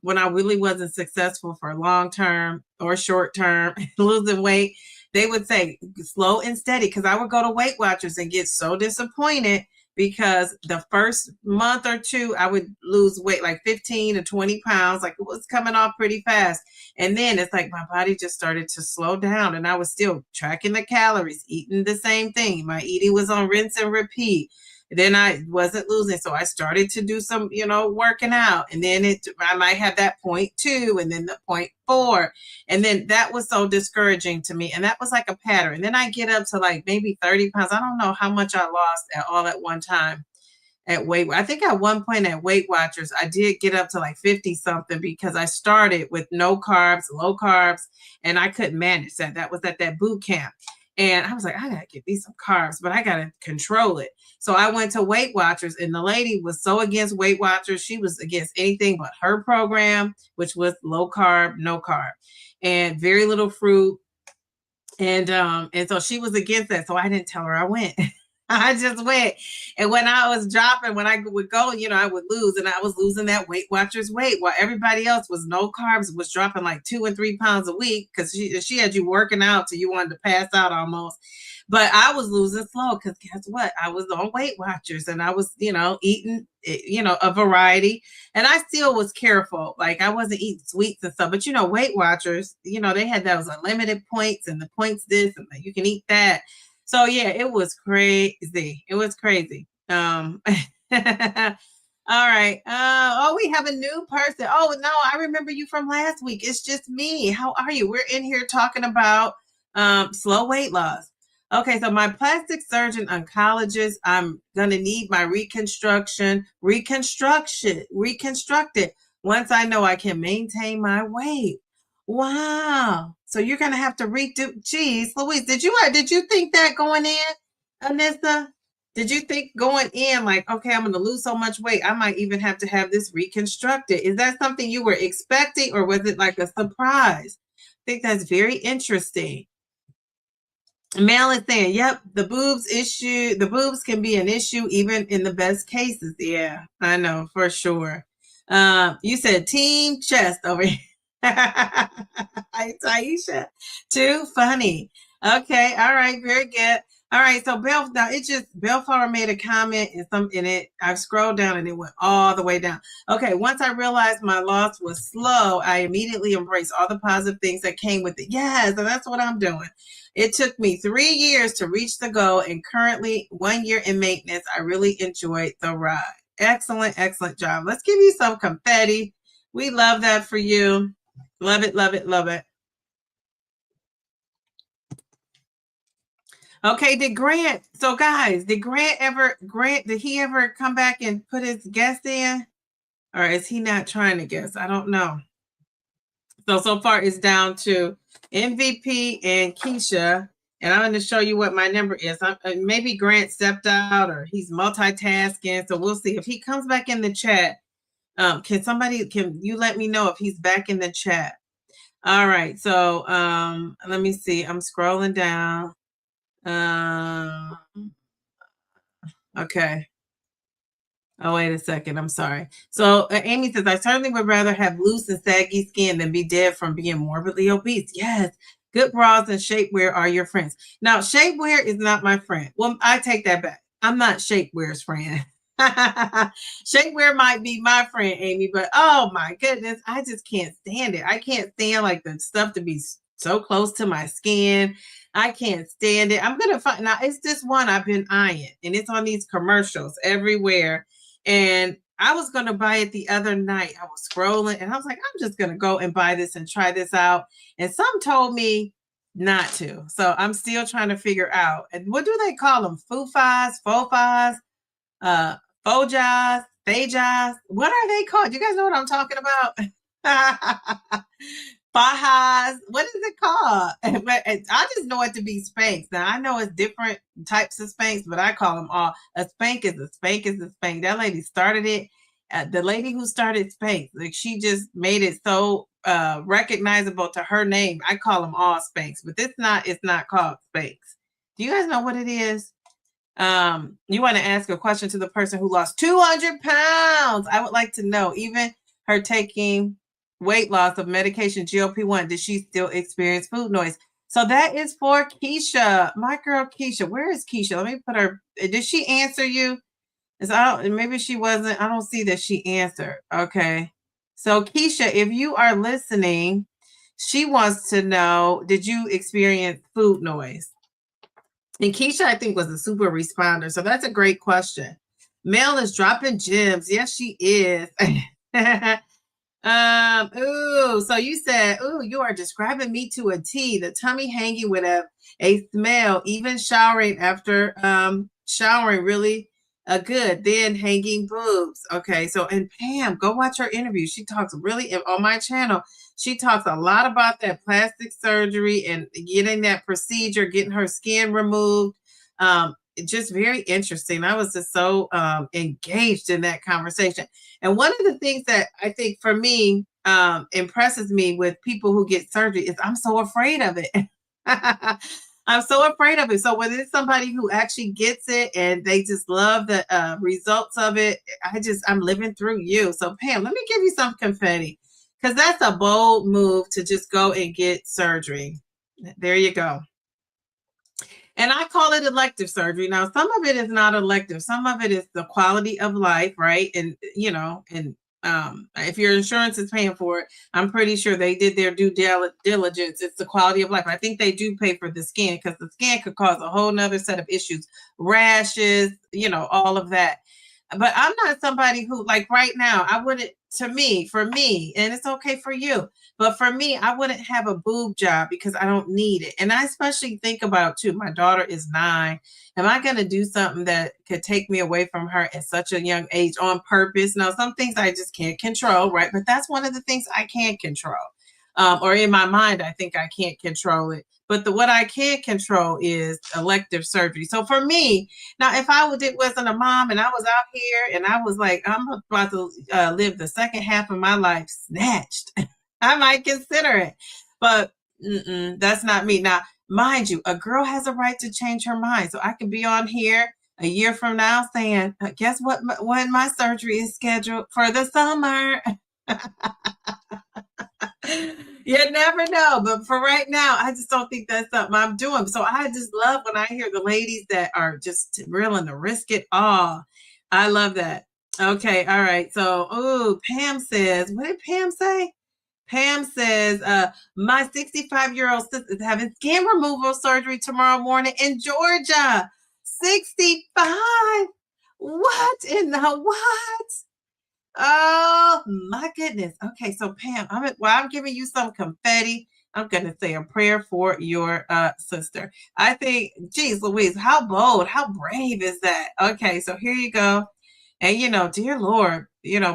when I really wasn't successful for long term or short term losing weight, they would say slow and steady, because I would go to Weight Watchers and get so disappointed because the first month or two I would lose weight like 15 to 20 pounds, like it was coming off pretty fast. And then it's like my body just started to slow down, and I was still tracking the calories, eating the same thing. My eating was on rinse and repeat. Then I wasn't losing. So I started to do some, working out. And then I might have that 0.2 and then the 0.4. And then that was so discouraging to me. And that was like a pattern. And then I get up to like maybe 30 pounds. I don't know how much I lost all at one time at I think at one point at Weight Watchers, I did get up to like 50 something because I started with no carbs, low carbs, and I couldn't manage that. That was at that boot camp. And I was like, I gotta give me some carbs, but I gotta control it. So I went to Weight Watchers, and the lady was so against Weight Watchers. She was against anything but her program, which was low carb, no carb, and very little fruit. And so she was against that. So I didn't tell her I went. I just went. And when I was dropping, when I would go, I would lose. And I was losing that Weight Watchers weight while everybody else was no carbs, was dropping like 2 and 3 pounds a week, because she had you working out till you wanted to pass out almost. But I was losing slow because guess what? I was on Weight Watchers, and I was, eating, a variety. And I still was careful. Like I wasn't eating sweets and stuff. But, Weight Watchers, they had those unlimited points, and the points this, and you can eat that. So yeah, it was crazy. It was crazy. All right. We have a new person. Oh no, I remember you from last week. It's just me. How are you? We're in here talking about slow weight loss. Okay, so my plastic surgeon oncologist, I'm gonna need my reconstructed once I know I can maintain my weight. Wow. So you're gonna have to redo. Geez, Louise, did you think that going in, Anissa? Did you think going in like, okay, I'm gonna lose so much weight, I might even have to have this reconstructed? Is that something you were expecting, or was it like a surprise? I think that's very interesting. Mel is saying, yep, the boobs can be an issue even in the best cases. Yeah, I know for sure. You said team chest over here. Hi, Taisha. Too funny. Okay, all right, very good. All right, so Bellflower made a comment in it. I scrolled down and it went all the way down. Okay, once I realized my loss was slow, I immediately embraced all the positive things that came with it. Yes, and that's what I'm doing. It took me 3 years to reach the goal, and currently 1 year in maintenance. I really enjoyed the ride. Excellent, excellent job. Let's give you some confetti. We love that for you. Love it, love it, love it. Okay, so guys, did he ever come back and put his guess in? Or is he not trying to guess? I don't know. So far it's down to MVP and Keisha. And I'm going to show you what my number is. Maybe Grant stepped out, or he's multitasking. So we'll see if he comes back in the chat. Can you let me know if he's back in the chat? All right. So let me see. I'm scrolling down. Um, okay. Oh, wait a second. I'm sorry. So Amy says, I certainly would rather have loose and saggy skin than be dead from being morbidly obese. Yes. Good bras and shapewear are your friends. Now, shapewear is not my friend. Well, I take that back. I'm not shapewear's friend. Shapewear might be my friend, Amy, but oh my goodness, I just can't stand it. I can't stand like the stuff to be so close to my skin. I can't stand it. I'm gonna find now. It's this one I've been eyeing, and it's on these commercials everywhere. And I was going to buy it the other night. I was scrolling and I was like, I'm just going to go and buy this and try this out. And some told me not to. So I'm still trying to figure out. And what do they call them? Fufas, fofas, fojas, fajas. What are they called? You guys know what I'm talking about? Fajas. What is it called? But I just know it to be Spanx. Now I know it's different types of Spanx, but I call them all. A spank is a spank is a spank. That lady started it. The lady who started Spanx, like she just made it so recognizable to her name. I call them all Spanx, but it's not called Spanx. Do you guys know what it is? You want to ask a question to the person who lost 200 pounds. I would like to know, even her taking weight loss of medication GLP-1, did she still experience food noise? So that is for Keisha, my girl Keisha. Where is Keisha? Let me put her. Did she answer you? Maybe she wasn't. I don't see that she answered. Okay. So Keisha, if you are listening, she wants to know, did you experience food noise? And Keisha, I think, was a super responder. So that's a great question. Mel is dropping gems. Yes, she is. So you said, ooh, you are describing me to a T. The tummy hanging with a smell, even showering after showering really good. Then hanging boobs. Okay, so and Pam, go watch her interview. She talks really on my channel. She talks a lot about that plastic surgery and getting that procedure, getting her skin removed. Just very interesting. I was just so engaged in that conversation. And one of the things that I think for me impresses me with people who get surgery is I'm so afraid of it. I'm so afraid of it. So when it's somebody who actually gets it and they just love the results of it, I'm living through you. So Pam, let me give you some confetti because that's a bold move to just go and get surgery. There you go. And I call it elective surgery. Now, some of it is not elective. Some of it is the quality of life, right? And, if your insurance is paying for it, I'm pretty sure they did their due diligence. It's the quality of life. I think they do pay for the skin because the skin could cause a whole nother set of issues, rashes, all of that. But I'm not somebody who, like right now, I wouldn't, for me, and it's okay for you, but for me, I wouldn't have a boob job because I don't need it. And I especially think about, too, my daughter is 9. Am I going to do something that could take me away from her at such a young age on purpose? Now, some things I just can't control, right? But that's one of the things I can control. Or in my mind, I think I can't control it. But what I can control is elective surgery. So for me, now if I wasn't a mom and I was out here and I was like, I'm about to live the second half of my life snatched, I might consider it. But that's not me. Now, mind you, a girl has a right to change her mind. So I can be on here a year from now saying, guess what? When my surgery is scheduled for the summer. You never know. But for right now, I just don't think that's something I'm doing. So I just love when I hear the ladies that are just willing to risk it all. I love that. Okay. All right. So, Pam says, what did Pam say? Pam says, my 65-year-old sister is having skin removal surgery tomorrow morning in Georgia. 65. What in the what? Oh my goodness. Okay, so Pam, I'm giving you some confetti. I'm gonna say a prayer for your sister. I think, geez Louise, how bold, how brave is that? Okay, so here you go. And dear Lord,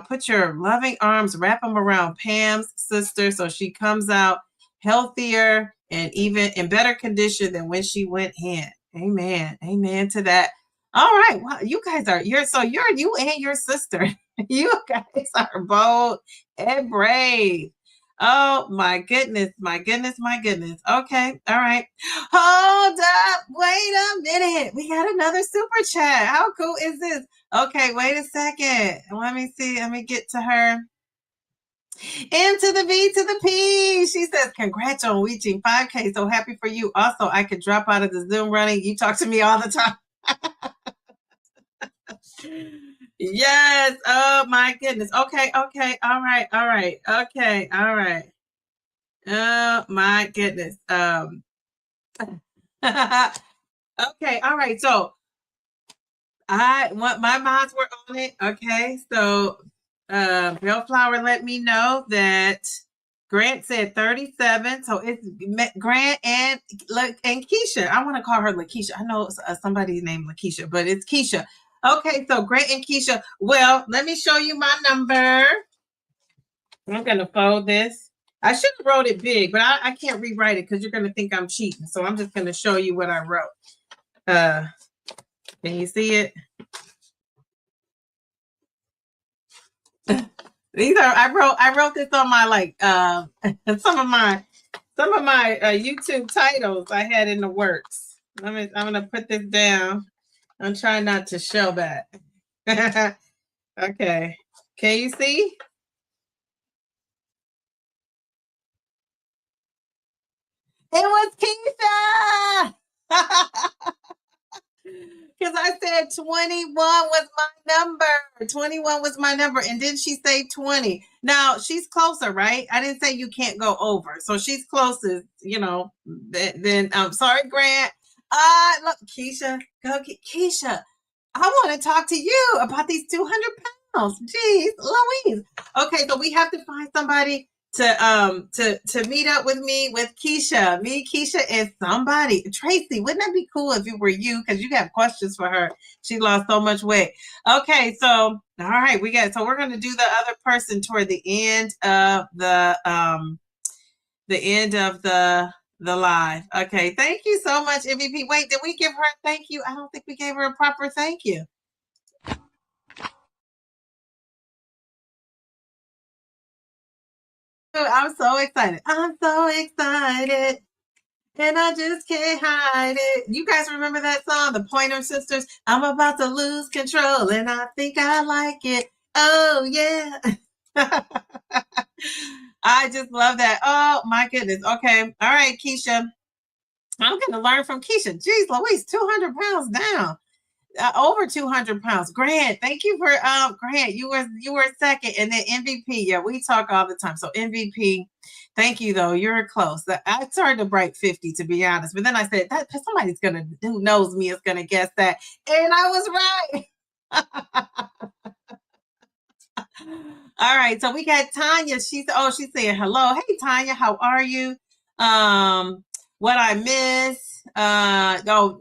put your loving arms, wrap them around Pam's sister so she comes out healthier and even in better condition than when she went in. Amen. Amen to that. All right. Well, you guys you and your sister. You guys are bold and brave. Oh my goodness, my goodness, my goodness. Okay, all right. Hold up. Wait a minute. We got another super chat. How cool is this? Okay, wait a second. Let me see. Let me get to her. M to the V to the P. She says, congrats on reaching 5K. So happy for you. Also, I could drop out of the Zoom running. You talk to me all the time. Yes. Oh my goodness. Okay. Okay. All right. All right. Okay. All right. Oh my goodness. Okay. All right. So I want my mods were on it. Okay. So Bellflower let me know that Grant said 37. So it's Grant and Keisha. I want to call her Lakeisha. I know somebody's named Lakeisha, but it's Keisha. Okay, so Grant and Keisha. Well, let me show you my number. I'm gonna fold this. I should have wrote it big, but I can't rewrite it because you're gonna think I'm cheating. So I'm just gonna show you what I wrote. Can you see it? These are I wrote this on my some of my YouTube titles I had in the works. I'm gonna put this down. I'm trying not to show that. Okay. Can you see? It was Keisha. Because I said 21 was my number. 21 was my number. And then she say 20. Now she's closer, right? I didn't say you can't go over. So she's closest, then I'm sorry, Grant. Look, Keisha, go get Keisha. I want to talk to you about these 200 pounds. Jeez, Louise. Okay, so we have to find somebody to meet up with me with Keisha. Me, Keisha, and somebody. Tracy, wouldn't that be cool if it were you? Because you have questions for her. She lost so much weight. Okay, so all right, we're gonna do the other person toward the end of the live. Okay, thank you so much, MVP. Wait, did we give her a thank you? I don't think we gave her a proper thank you. I'm so excited. I'm so excited. And I just can't hide it. You guys remember that song, the Pointer Sisters? I'm about to lose control and I think I like it. Oh, yeah. I just love that. Oh, my goodness. Okay. All right, Keisha. I'm going to learn from Keisha. Jeez Louise, 200 pounds down. Over 200 pounds. Grant, thank you for Grant. You were second, and then MVP. Yeah, we talk all the time. So MVP, thank you though. You're close. I started to write 50 to be honest, but then I said that somebody's who knows me is gonna guess that, and I was right. All right, so we got Tanya. She's saying hello. Hey Tanya, how are you? What I miss? No,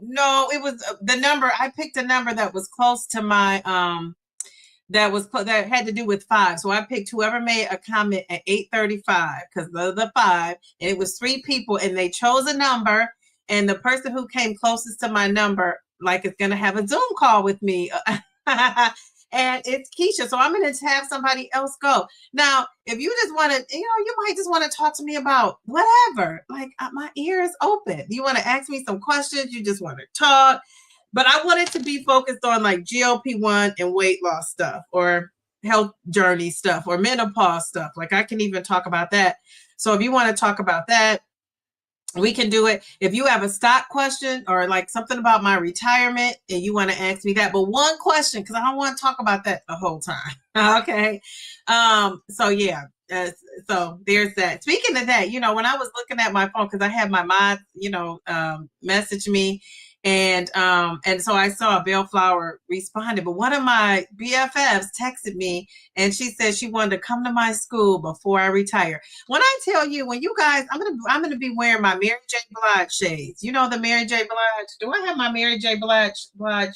it was the number. I picked a number that was close to my that had to do with 5. So I picked whoever made a comment at 8:35 because the 5, and it was 3 people, and they chose a number, and the person who came closest to my number is gonna have a Zoom call with me. And it's Keisha. So I'm going to have somebody else go. Now, if you just want to, you might just want to talk to me about whatever. My ear is open. You want to ask me some questions. You just want to talk. But I want it to be focused on GLP-1 and weight loss stuff or health journey stuff or menopause stuff. I can even talk about that. So if you want to talk about that, we can do it. If you have a stock question or something about my retirement and you want to ask me that, but one question, because I don't want to talk about that the whole time. Okay. So yeah. So there's that. Speaking of that, when I was looking at my phone, because I had my mods, message me. And so I saw Bellflower responded, but one of my BFFs texted me and she said she wanted to come to my school before I retire. When I tell you, when you guys, I'm gonna be wearing my Mary J. Blige shades. You know the Mary J. Blige. Do I have my Mary J. Blige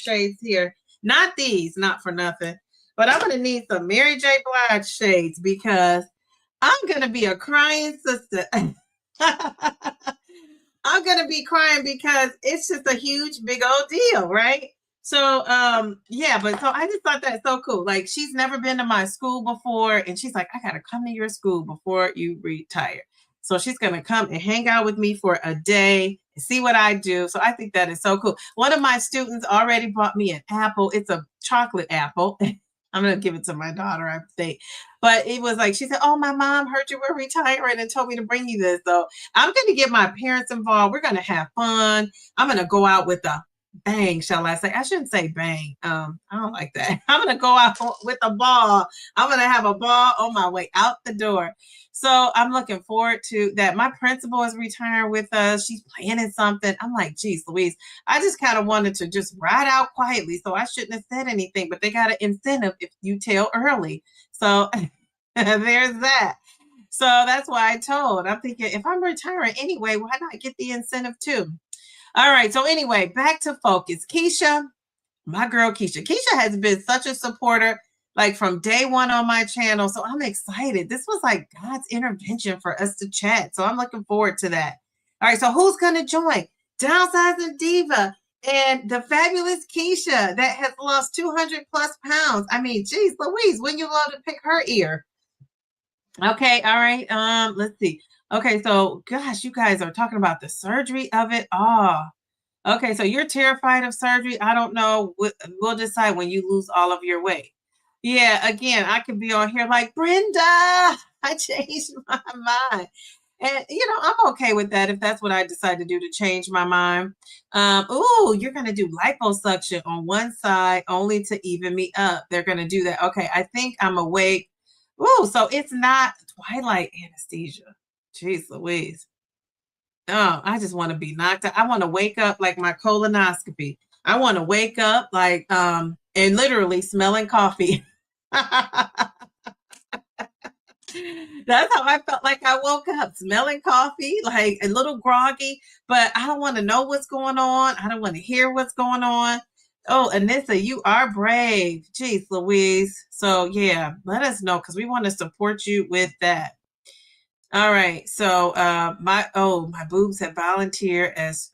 shades here? Not these, not for nothing, but I'm gonna need some Mary J. Blige shades because I'm gonna be a crying sister. I'm going to be crying because it's just a huge, big old deal, right? So yeah, but so I just thought that's so cool. Like she's never been to my school before, and she's like, I gotta come to your school before you retire. So she's gonna come and hang out with me for a day and see what I do. So I think that is so cool. One of my students already bought me an apple. It's a chocolate apple. I'm gonna give it to my daughter, I think. But it was like she said, "Oh, my mom heard you were retiring and told me to bring you this." So I'm gonna get my parents involved. We're gonna have fun. I'm gonna go out with a bang, shall I say? I shouldn't say bang. I don't like that. I'm gonna go out with a ball. I'm gonna have a ball on my way out the door. So I'm looking forward to that. My principal is retiring with us. She's planning something. I'm like, geez, Louise, I just kind of wanted to just ride out quietly. So I shouldn't have said anything, but they got an incentive if you tell early. So there's that. So that's why I told. I'm thinking if I'm retiring anyway, why not get the incentive too? All right. So anyway, back to focus. Keisha, my girl Keisha. Keisha has been such a supporter, like from day one on my channel. So I'm excited. This was like God's intervention for us to chat. So I'm looking forward to that. All right. So who's going to join? Downsizing Diva and the fabulous Keisha that has lost 200 plus pounds. I mean, geez, Louise, when you love to pick her ear. Okay. All right. Let's see. Okay. So gosh, you guys are talking about the surgery of it. Oh, okay, so you're terrified of surgery. I don't know. We'll decide when you lose all of your weight. Yeah, again, I could be on here like, Brenda, I changed my mind. And, I'm okay with that if that's what I decide to do to change my mind. Oh, you're going to do liposuction on one side only to even me up. They're going to do that. Okay, I think I'm awake. Oh, so it's not twilight anesthesia. Jeez Louise. Oh, I just want to be knocked out. I want to wake up like my colonoscopy. I want to wake up like and literally smelling coffee. That's how I felt like I woke up, smelling coffee, like a little groggy, but I don't want to know what's going on. I don't want to hear what's going on. Oh, Anissa, you are brave. Jeez, Louise. So yeah, let us know because we want to support you with that. All right. So my boobs have volunteered as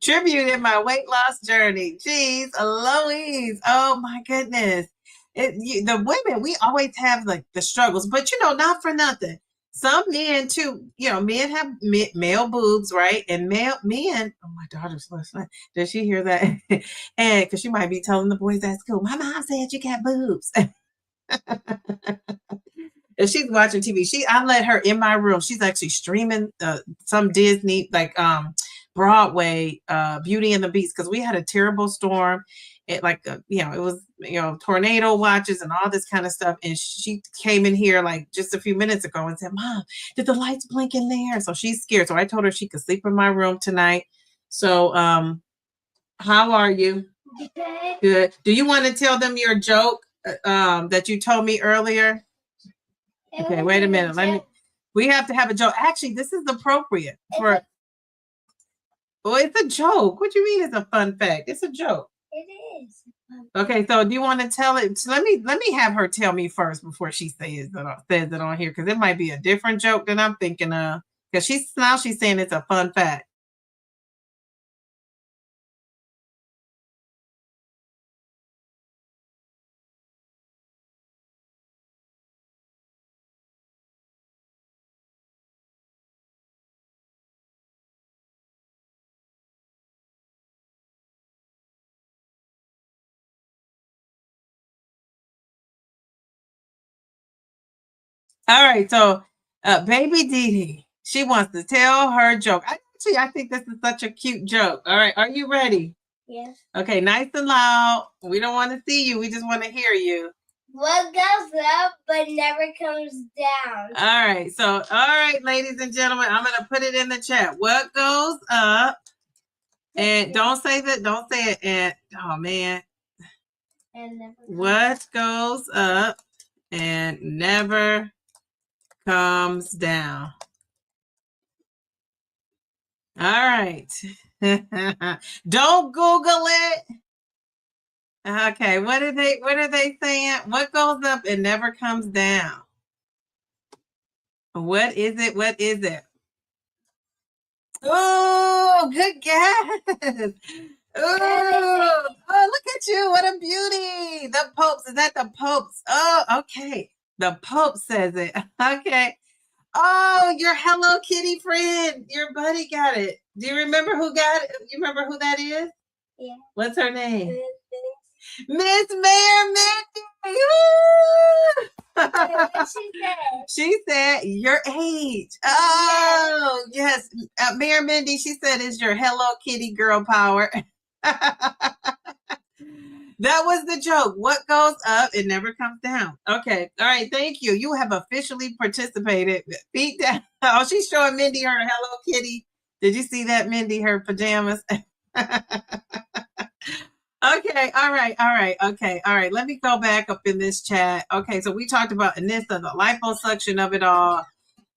tribute in my weight loss journey. Jeez, Louise. Oh my goodness. The women, we always have like the struggles, but not for nothing. Some men too, men have male boobs, right? And men, oh, my daughter's listening. Does she hear that? And because she might be telling the boys at school, my mom said you got boobs. If she's watching TV, I let her in my room. She's actually streaming some Disney, like Broadway, Beauty and the Beast, because we had a terrible storm. It it was tornado watches and all this kind of stuff. And she came in here like just a few minutes ago and said, "Mom, did the lights blink in there?" So she's scared. So I told her she could sleep in my room tonight. So how are you? Good. Do you want to tell them your joke that you told me earlier? Okay, wait a minute. We have to have a joke. Actually, this is appropriate for. Well, it's a joke. What do you mean it's a fun fact? It's a joke. It is. Okay, so do you want to tell it? So let me have her tell me first before she says it on here, because it might be a different joke than I'm thinking of. Because she's saying it's a fun fact. All right, so baby Dee, she wants to tell her joke. I think this is such a cute joke. All right, are you ready? Yes. Okay, nice and loud. We don't want to see you. We just want to hear you. What goes up but never comes down? All right, ladies and gentlemen, I'm going to put it in the chat. What goes up? And don't say that. Don't say it. And oh man. And never what goes up and never comes down? All right. Don't Google it. Okay. What are they saying? What goes up and never comes down? What is it? What is it? Oh, good guess. Oh, look at you. What a beauty. The Popes. Is that the Popes? Oh, okay. The Pope says it. Okay. Oh, your Hello Kitty friend. Your buddy got it. Do you remember who got it? You remember who that is? Yeah. What's her name? Miss. Miss Mayor Mindy. What she said? She said your age. Oh, yes. Mayor Mindy, she said it's your Hello Kitty girl power. That was the joke. What goes up, it never comes down. Okay. All right. Thank you. You have officially participated. Feet down. Oh, she's showing Mindy her Hello Kitty. Did you see that, Mindy? Her pajamas. Okay, all right, all right, okay, all right. Let me go back up in this chat. Okay, so we talked about Anissa, the liposuction of it all.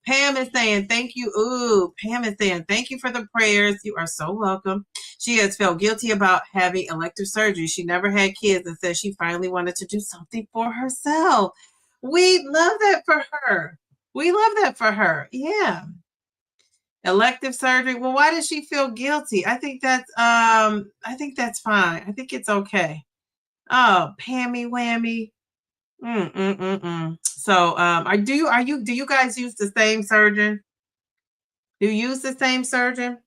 Pam is saying thank you. Ooh, Pam is saying thank you for the prayers. You are so welcome. She has felt guilty about having elective surgery. She never had kids and says she finally wanted to do something for herself. We love that for her. We love that for her. Yeah. Elective surgery. Well, why does she feel guilty? I think that's fine. I think it's okay. Oh, Pammy whammy. So do you guys use the same surgeon? Do you use the same surgeon?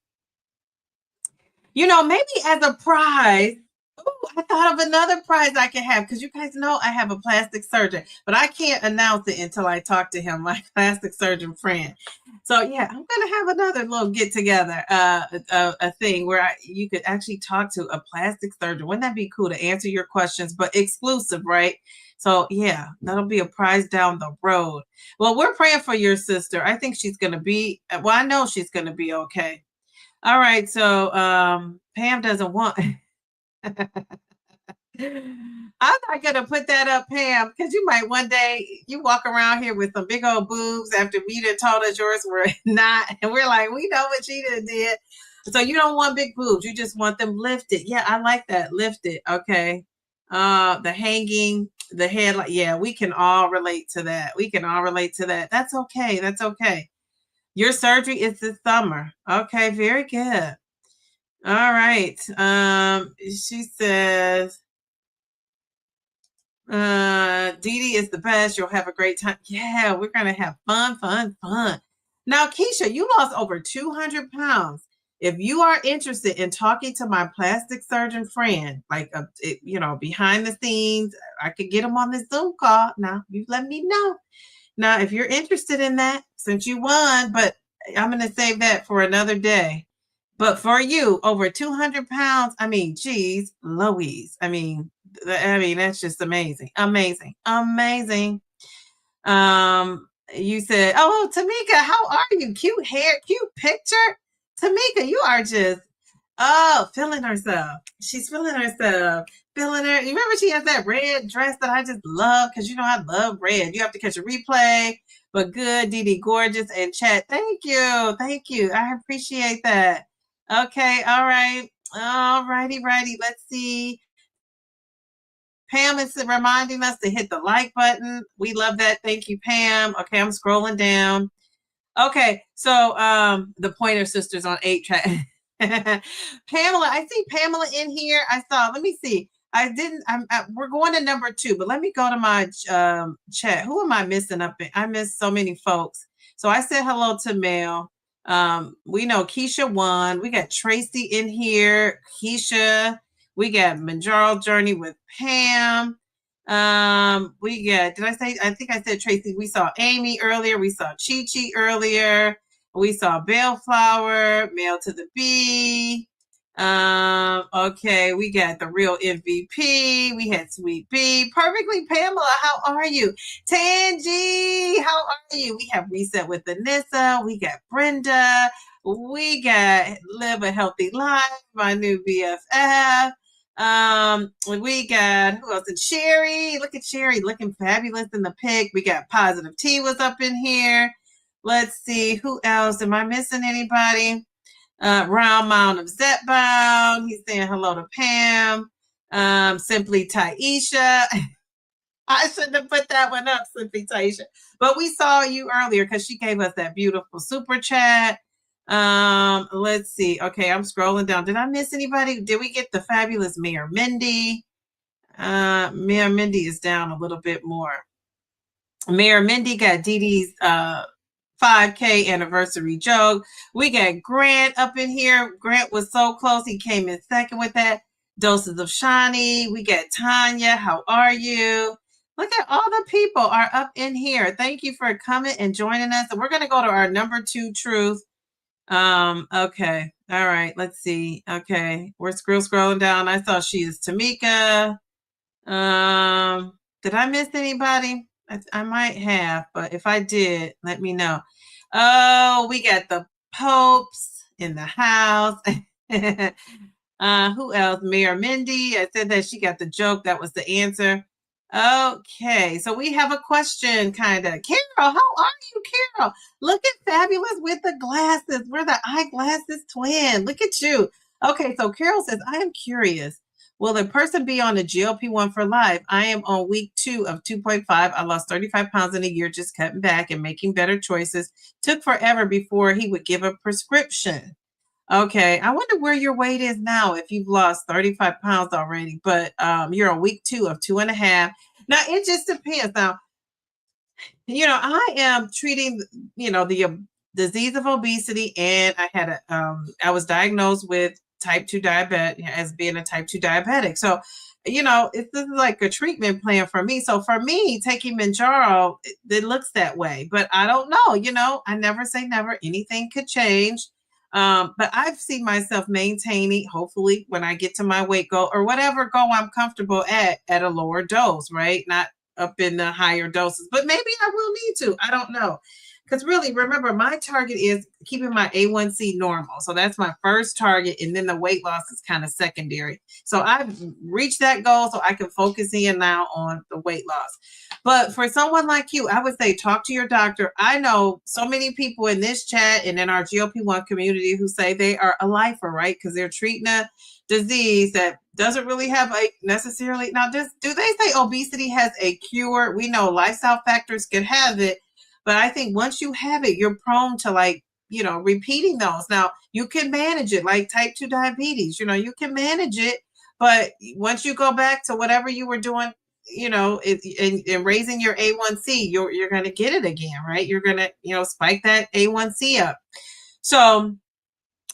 You know, maybe as a prize. Ooh, I thought of another prize I can have because you guys know I have a plastic surgeon, but I can't announce it until I talk to him, my plastic surgeon friend. So yeah, I'm gonna have another little get together, a thing where you could actually talk to a plastic surgeon. Wouldn't that be cool to answer your questions, but exclusive, right? So yeah, that'll be a prize down the road. Well, we're praying for your sister. I think she's gonna be. Well, I know she's gonna be okay. All right, so Pam doesn't want. I'm not gonna put that up, Pam, because you might one day you walk around here with some big old boobs after we done told us yours were not, and we're like, we know what she done did. So you don't want big boobs, you just want them lifted. Yeah, I like that. Lifted, okay. The hanging, the head, like yeah, we can all relate to that. We can all relate to that. That's okay. That's okay. Your surgery is this summer. Okay, very good. All right. She says, Dee Dee is the best. You'll have a great time. Yeah, we're gonna have fun, fun, fun. Now, Keisha, you lost over 200 pounds. If you are interested in talking to my plastic surgeon friend, like behind the scenes, I could get him on this Zoom call. Now, you let me know. Now, if you're interested in that, since you won, but I'm going to save that for another day. But for you, over 200 pounds, I mean, geez, Louise. I mean, that's just amazing. Amazing. Amazing. You said, oh, Tamika, how are you? Cute hair, cute picture. Tamika, you are just, feeling herself. She's feeling herself. Feeling her. You remember she has that red dress that I just love because you know I love red. You have to catch a replay. But good, Dee Dee, gorgeous, and chat. Thank you. Thank you. I appreciate that. Okay. All right. All righty. Let's see. Pam is reminding us to hit the like button. We love that. Thank you, Pam. Okay, I'm scrolling down. Okay, so the Pointer Sisters on 8-track. Pamela, I see Pamela in here. I saw. Let me see. We're going to number 2, but let me go to my chat. Who am I missing up in? I missed so many folks. So I said hello to Mel. We know Keisha won. We got Tracy in here. Keisha. We got Mounjaro Journey with Pam. We got, I think I said Tracy. We saw Amy earlier. We saw Chi Chi earlier. We saw Bellflower, Mail to the Bee. Okay, we got the real MVP. We had Sweet Bee. Perfectly Pamela, how are you? Tangi, how are you? We have Reset with Anissa. We got Brenda. We got Live a Healthy Life, my new BFF. We got who else? And Sherry. Look at Sherry looking fabulous in the pic. We got Positive T was up in here. Let's see who else. Am I missing anybody? Round Mound of Zepbound. He's saying hello to Pam. Simply Taisha. I shouldn't have put that one up, Simply Taisha. But we saw you earlier because she gave us that beautiful super chat. Let's see. Okay, I'm scrolling down. Did I miss anybody? Did we get the fabulous Mayor Mindy? Mayor Mindy is down a little bit more. Mayor Mindy got Dee Dee's 5K anniversary joke. We got Grant up in here. Grant was so close. He came in second with that. Doses of Shawnee. We got Tanya. How are you? Look at all the people are up in here. Thank you for coming and joining us. And we're going to go to our number 2 truth. Okay. All right. Let's see. Okay. We're scrolling down. I saw she is Tamika. Did I miss anybody? I might have, but if I did, let me know. Oh, we got the Popes in the house. Who else? Mayor Mindy. I said that she got the joke. That was the answer. Okay, so we have a question, kind of. Carol, how are you, Carol? Look at Fabulous with the glasses. We're the eyeglasses twin. Look at you. Okay, so Carol says, I am curious. Will a person be on a GLP-1 for life? I am on week 2 of 2.5. I lost 35 pounds in a year, just cutting back and making better choices. Took forever before he would give a prescription. Okay, I wonder where your weight is now if you've lost 35 pounds already, but you're on week 2 of 2.5. Now, it just depends. Now, I am treating, the disease of obesity, and I was diagnosed with type 2 diabetes as being a type 2 diabetic. So, this is like a treatment plan for me. So for me, taking Mounjaro, it looks that way, but I don't know, I never say never. Anything could change. But I've seen myself maintaining, hopefully, when I get to my weight goal or whatever goal I'm comfortable at a lower dose, right? Not up in the higher doses, but maybe I will need to. I don't know. Because really, remember, my target is keeping my A1C normal. So that's my first target. And then the weight loss is kind of secondary. So I've reached that goal so I can focus in now on the weight loss. But for someone like you, I would say talk to your doctor. I know so many people in this chat and in our GLP-1 community who say they are a lifer, right? Because they're treating a disease that doesn't really have necessarily. Now, do they say obesity has a cure? We know lifestyle factors can have it. But I think once you have it, you're prone to repeating those. Now, you can manage it like type 2 diabetes. You can manage it. But once you go back to whatever you were doing, in raising your A1C, you're going to get it again, right? You're going to, spike that A1C up. So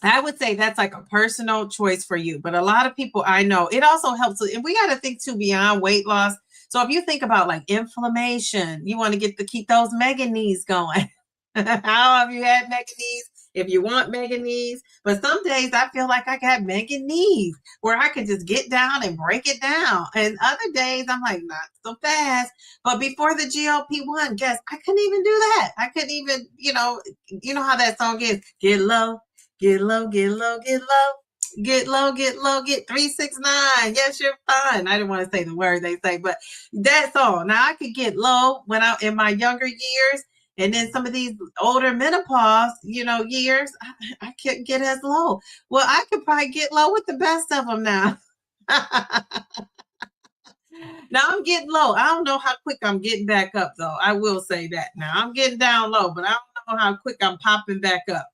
I would say that's like a personal choice for you. But a lot of people I know, it also helps. And we got to think too beyond weight loss. So if you think about like inflammation, you want to keep those manganese going. How have you had manganese? If you want manganese, but some days I feel like I got manganese where I can just get down and break it down. And other days I'm like, not so fast. But before the GLP-1, guess I couldn't even do that. I couldn't even, you know how that song is. Get low, get low, get low, get low. Get low, get low, get 369. Yes, you're fine. I didn't want to say the word they say, but that's all. Now I could get low when I in my younger years, and then some of these older menopause, years, I couldn't get as low. Well, I could probably get low with the best of them now. Now I'm getting low. I don't know how quick I'm getting back up, though. I will say that. Now I'm getting down low, but I don't know how quick I'm popping back up.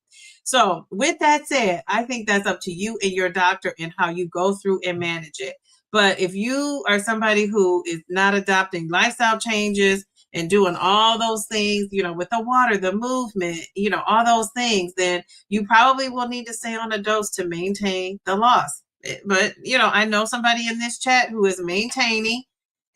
So with that said, I think that's up to you and your doctor and how you go through and manage it. But if you are somebody who is not adopting lifestyle changes and doing all those things, with the water, the movement, all those things, then you probably will need to stay on a dose to maintain the loss. But, I know somebody in this chat who is maintaining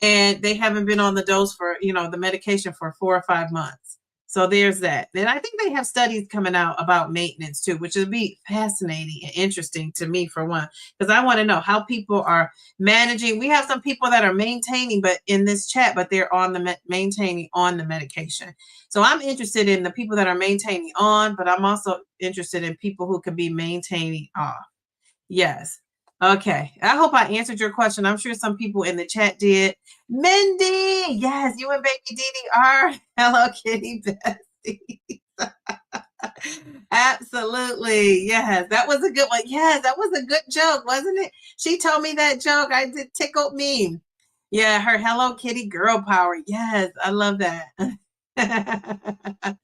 and they haven't been on the dose for, the medication for 4 or 5 months. So there's that. And I think they have studies coming out about maintenance too, which would be fascinating and interesting to me for one, because I want to know how people are managing. We have some people that are maintaining, but in this chat, but they're on the maintaining on the medication. So I'm interested in the people that are maintaining on, but I'm also interested in people who could be maintaining off. Yes. Okay. I hope I answered your question. I'm sure some people in the chat did. Mindy, yes, you and baby Dee are Hello Kitty besties. Absolutely. Yes, that was a good one. Yes, that was a good joke, wasn't it? She told me that joke. I did tickled me. Yeah, her Hello Kitty girl power. Yes, I love that. Hi,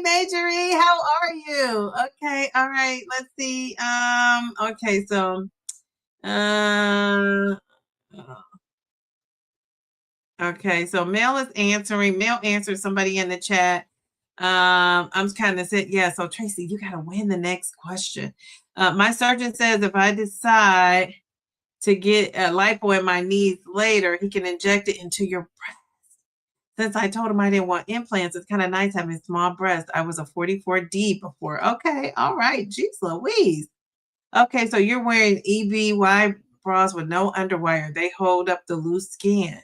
Majorie. How are you? Okay, all right. Let's see. Okay, so uh okay, so Mel is answering. Mel answered somebody in the chat. I'm kind of said, yeah. So Tracy, you gotta win the next question. My surgeon says if I decide to get a lipo in my knees later, he can inject it into your breast. Since I told him I didn't want implants, it's kind of nice having small breasts. I was a 44D before. Okay, all right. Jeez Louise. Okay, so you're wearing EBY bras with no underwire. They hold up the loose skin.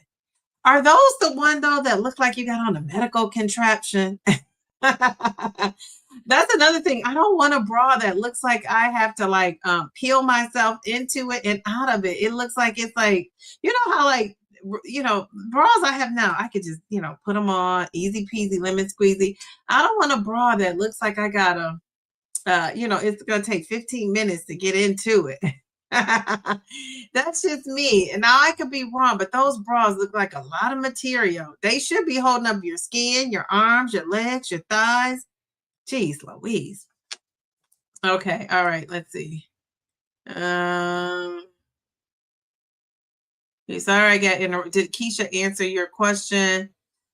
Are those the one though that look like you got on a medical contraption? That's another thing. I don't want a bra that looks like I have to like peel myself into it and out of it. It looks like it's like, you know how like bras I have now, I could just, put them on easy peasy, lemon squeezy. I don't want a bra that looks like I gotta it's gonna take 15 minutes to get into it. That's just me. And now I could be wrong, but those bras look like a lot of material. They should be holding up your skin, your arms, your legs, your thighs. Jeez Louise. Okay, all right, let's see. Sorry, I got did Keisha answer your question?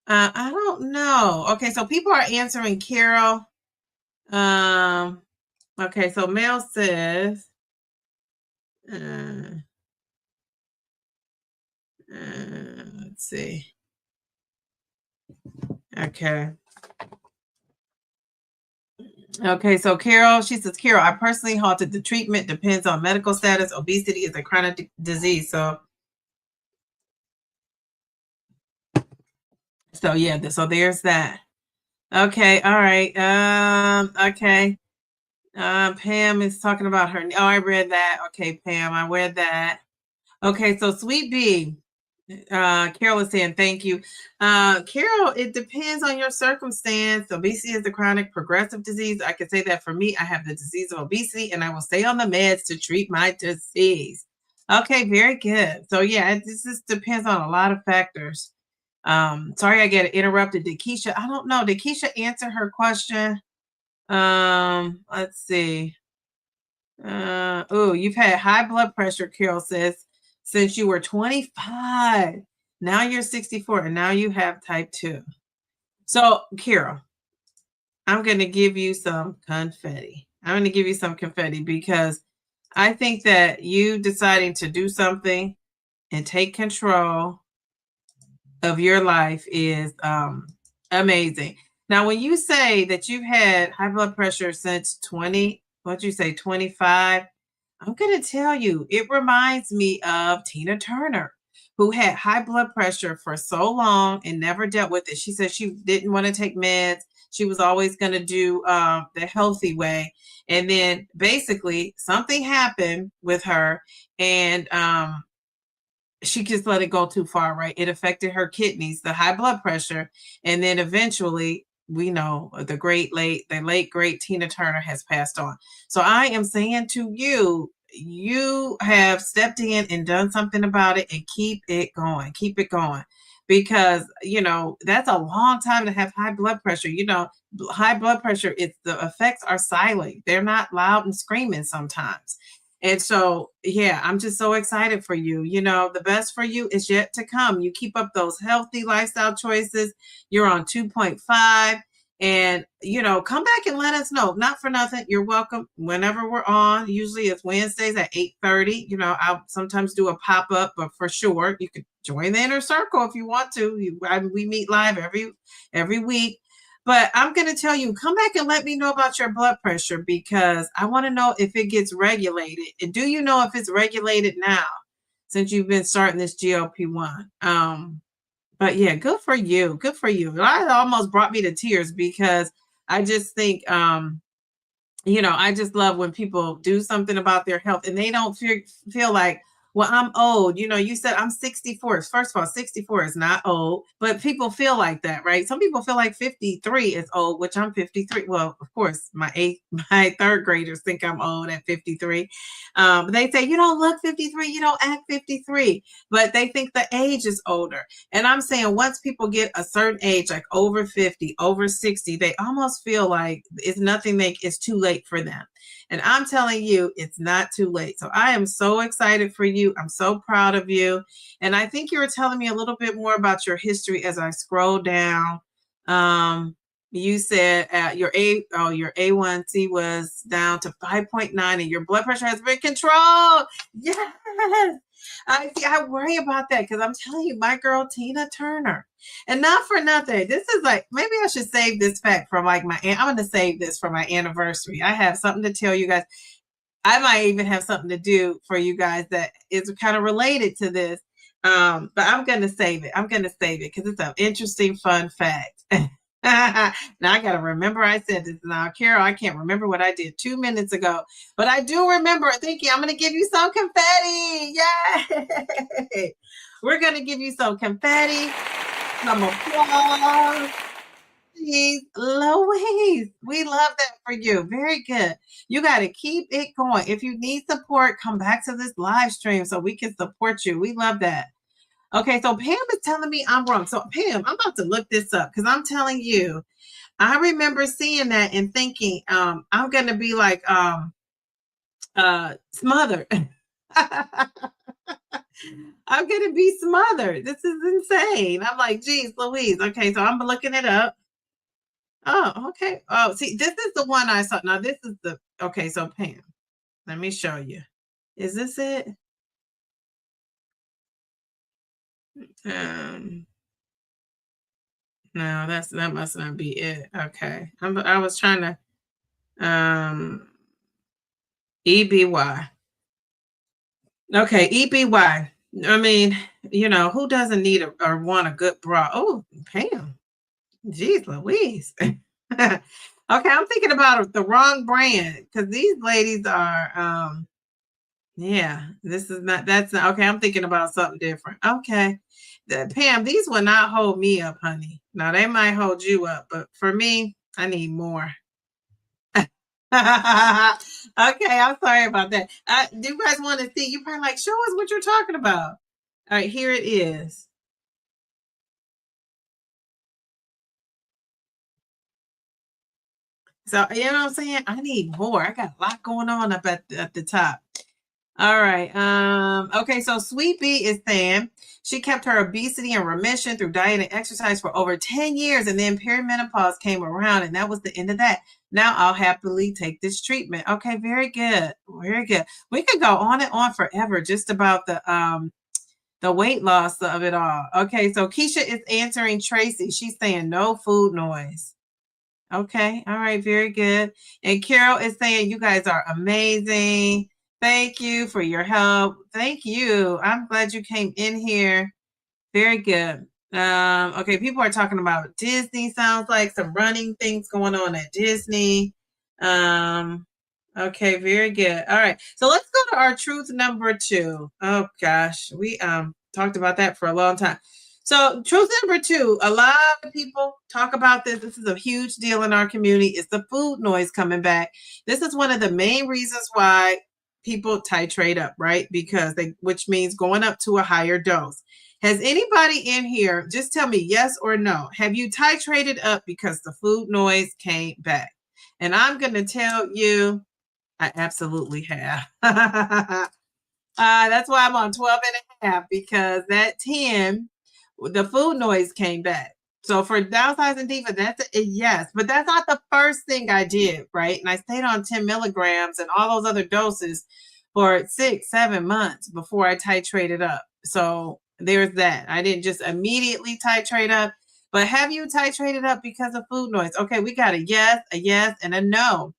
I don't know. Okay, so people are answering Carol. Okay, so Mel says let's see. Okay. Okay, so Carol, she says, Carol, I personally halted the treatment, depends on medical status. Obesity is a chronic disease. So yeah, so there's that. Okay, all right. Okay. Pam is talking about her. Oh, I read that. Okay, Pam, I read that. Okay, so Sweet Bee. Carol is saying thank you. Carol, it depends on your circumstance. Obesity is a chronic progressive disease. I can say that for me, I have the disease of obesity and I will stay on the meds to treat my disease. Okay, very good. So yeah, this just depends on a lot of factors. Sorry I get interrupted. Did Keisha, I don't know. Did Keisha answer her question? Let's see. You've had high blood pressure, Carol says, since you were 25. Now you're 64 and now you have type 2. So, Carol, I'm going to give you some confetti. I'm going to give you some confetti because I think that you deciding to do something and take control of your life is amazing. Now, when you say that you've had high blood pressure since 25, I'm going to tell you, it reminds me of Tina Turner, who had high blood pressure for so long and never dealt with it. She said she didn't want to take meds. She was always going to do the healthy way. And then basically something happened with her and she just let it go too far, right? It affected her kidneys, the high blood pressure. And then eventually, we know the late great Tina Turner has passed on. So I am saying to you, you have stepped in and done something about it and keep it going. Keep it going. Because, that's a long time to have high blood pressure. High blood pressure, the effects are silent. They're not loud and screaming sometimes. And so, yeah, I'm just so excited for you. The best for you is yet to come. You keep up those healthy lifestyle choices. You're on 2.5 and, come back and let us know. Not for nothing. You're welcome whenever we're on. Usually it's Wednesdays at 8:30. I'll sometimes do a pop-up, but for sure you could join the inner circle if you want to. We meet live every week. But I'm going to tell you, come back and let me know about your blood pressure because I want to know if it gets regulated. And do you know if it's regulated now since you've been starting this GLP-1? But yeah, good for you. Good for you. It almost brought me to tears because I just think, I just love when people do something about their health and they don't feel like, well, I'm old. You know, you said I'm 64. First of all, 64 is not old, but people feel like that, right? Some people feel like 53 is old, which I'm 53. Well, of course, my third graders think I'm old at 53. They say, you don't look 53, you don't act 53, but they think the age is older. And I'm saying once people get a certain age, like over 50, over 60, they almost feel like it's nothing it's too late for them. And I'm telling you, it's not too late. So I am so excited for you. I'm so proud of you. And I think you were telling me a little bit more about your history as I scroll down. You said your A1C was down to 5.9 and your blood pressure has been controlled. Yes. I worry about that because I'm telling you, my girl Tina Turner. And not for nothing. This is like, maybe I should save this fact for like I'm going to save this for my anniversary. I have something to tell you guys. I might even have something to do for you guys that is kind of related to this. But I'm going to save it. I'm going to save it because it's an interesting, fun fact. Now I got to remember I said this. Now, Carol, I can't remember what I did 2 minutes ago, but I do remember thinking I'm going to give you some confetti. Yay! We're going to give you some confetti. Some applause. Jeez, Louise, we love that for you. Very good. You got to keep it going. If you need support, come back to this live stream so we can support you. We love that. Okay, so Pam is telling me I'm wrong. So Pam, I'm about to look this up because I'm telling you, I remember seeing that and thinking, I'm gonna be like smothered. I'm gonna be smothered. This is insane. I'm like, geez, Louise. Okay, so I'm looking it up. Oh, okay. Oh, see, this is the one I saw. Now, this is okay, so Pam, let me show you. Is this it? No, that must not be it. Okay. I was trying to EBY. Okay, EBY. I mean, who doesn't need or want a good bra? Oh, Pam. Jeez Louise. Okay, I'm thinking about the wrong brand because these ladies are yeah, that's not okay. I'm thinking about something different. Okay. Pam, these will not hold me up, honey. Now they might hold you up, but for me, I need more. Okay, I'm sorry about that. Do you guys want to see? You probably like, show us what you're talking about. All right, here it is. So, you know what I'm saying? I need more. I got a lot going on up at the top. All right. Okay, so Sweet Bee is saying she kept her obesity in remission through diet and exercise for over 10 years, and then perimenopause came around, and that was the end of that. Now I'll happily take this treatment. Okay, very good. Very good. We could go on and on forever just about the weight loss of it all. Okay, so Keisha is answering Tracy. She's saying no food noise. Okay. All right. Very good. And Carol is saying, you guys are amazing. Thank you for your help. Thank you. I'm glad you came in here. Very good. Okay. People are talking about Disney. Sounds like some running things going on at Disney. Okay. Very good. All right. So let's go to our truth number 2. Oh gosh. We talked about that for a long time. So truth number 2, a lot of people talk about this. This is a huge deal in our community. It's the food noise coming back. This is one of the main reasons why people titrate up, right? Which means going up to a higher dose. Has anybody in here, just tell me yes or no, have you titrated up because the food noise came back? And I'm going to tell you, I absolutely have. That's why I'm on 12 and a half, because that 10, the food noise came back. So for downsizing diva, that's a yes, but that's not the first thing I did, right? And I stayed on 10 milligrams and all those other doses for 6-7 months before I titrated up. So there's that. I didn't just immediately titrate up, but have you titrated up because of food noise? Okay, we got a yes, and a no.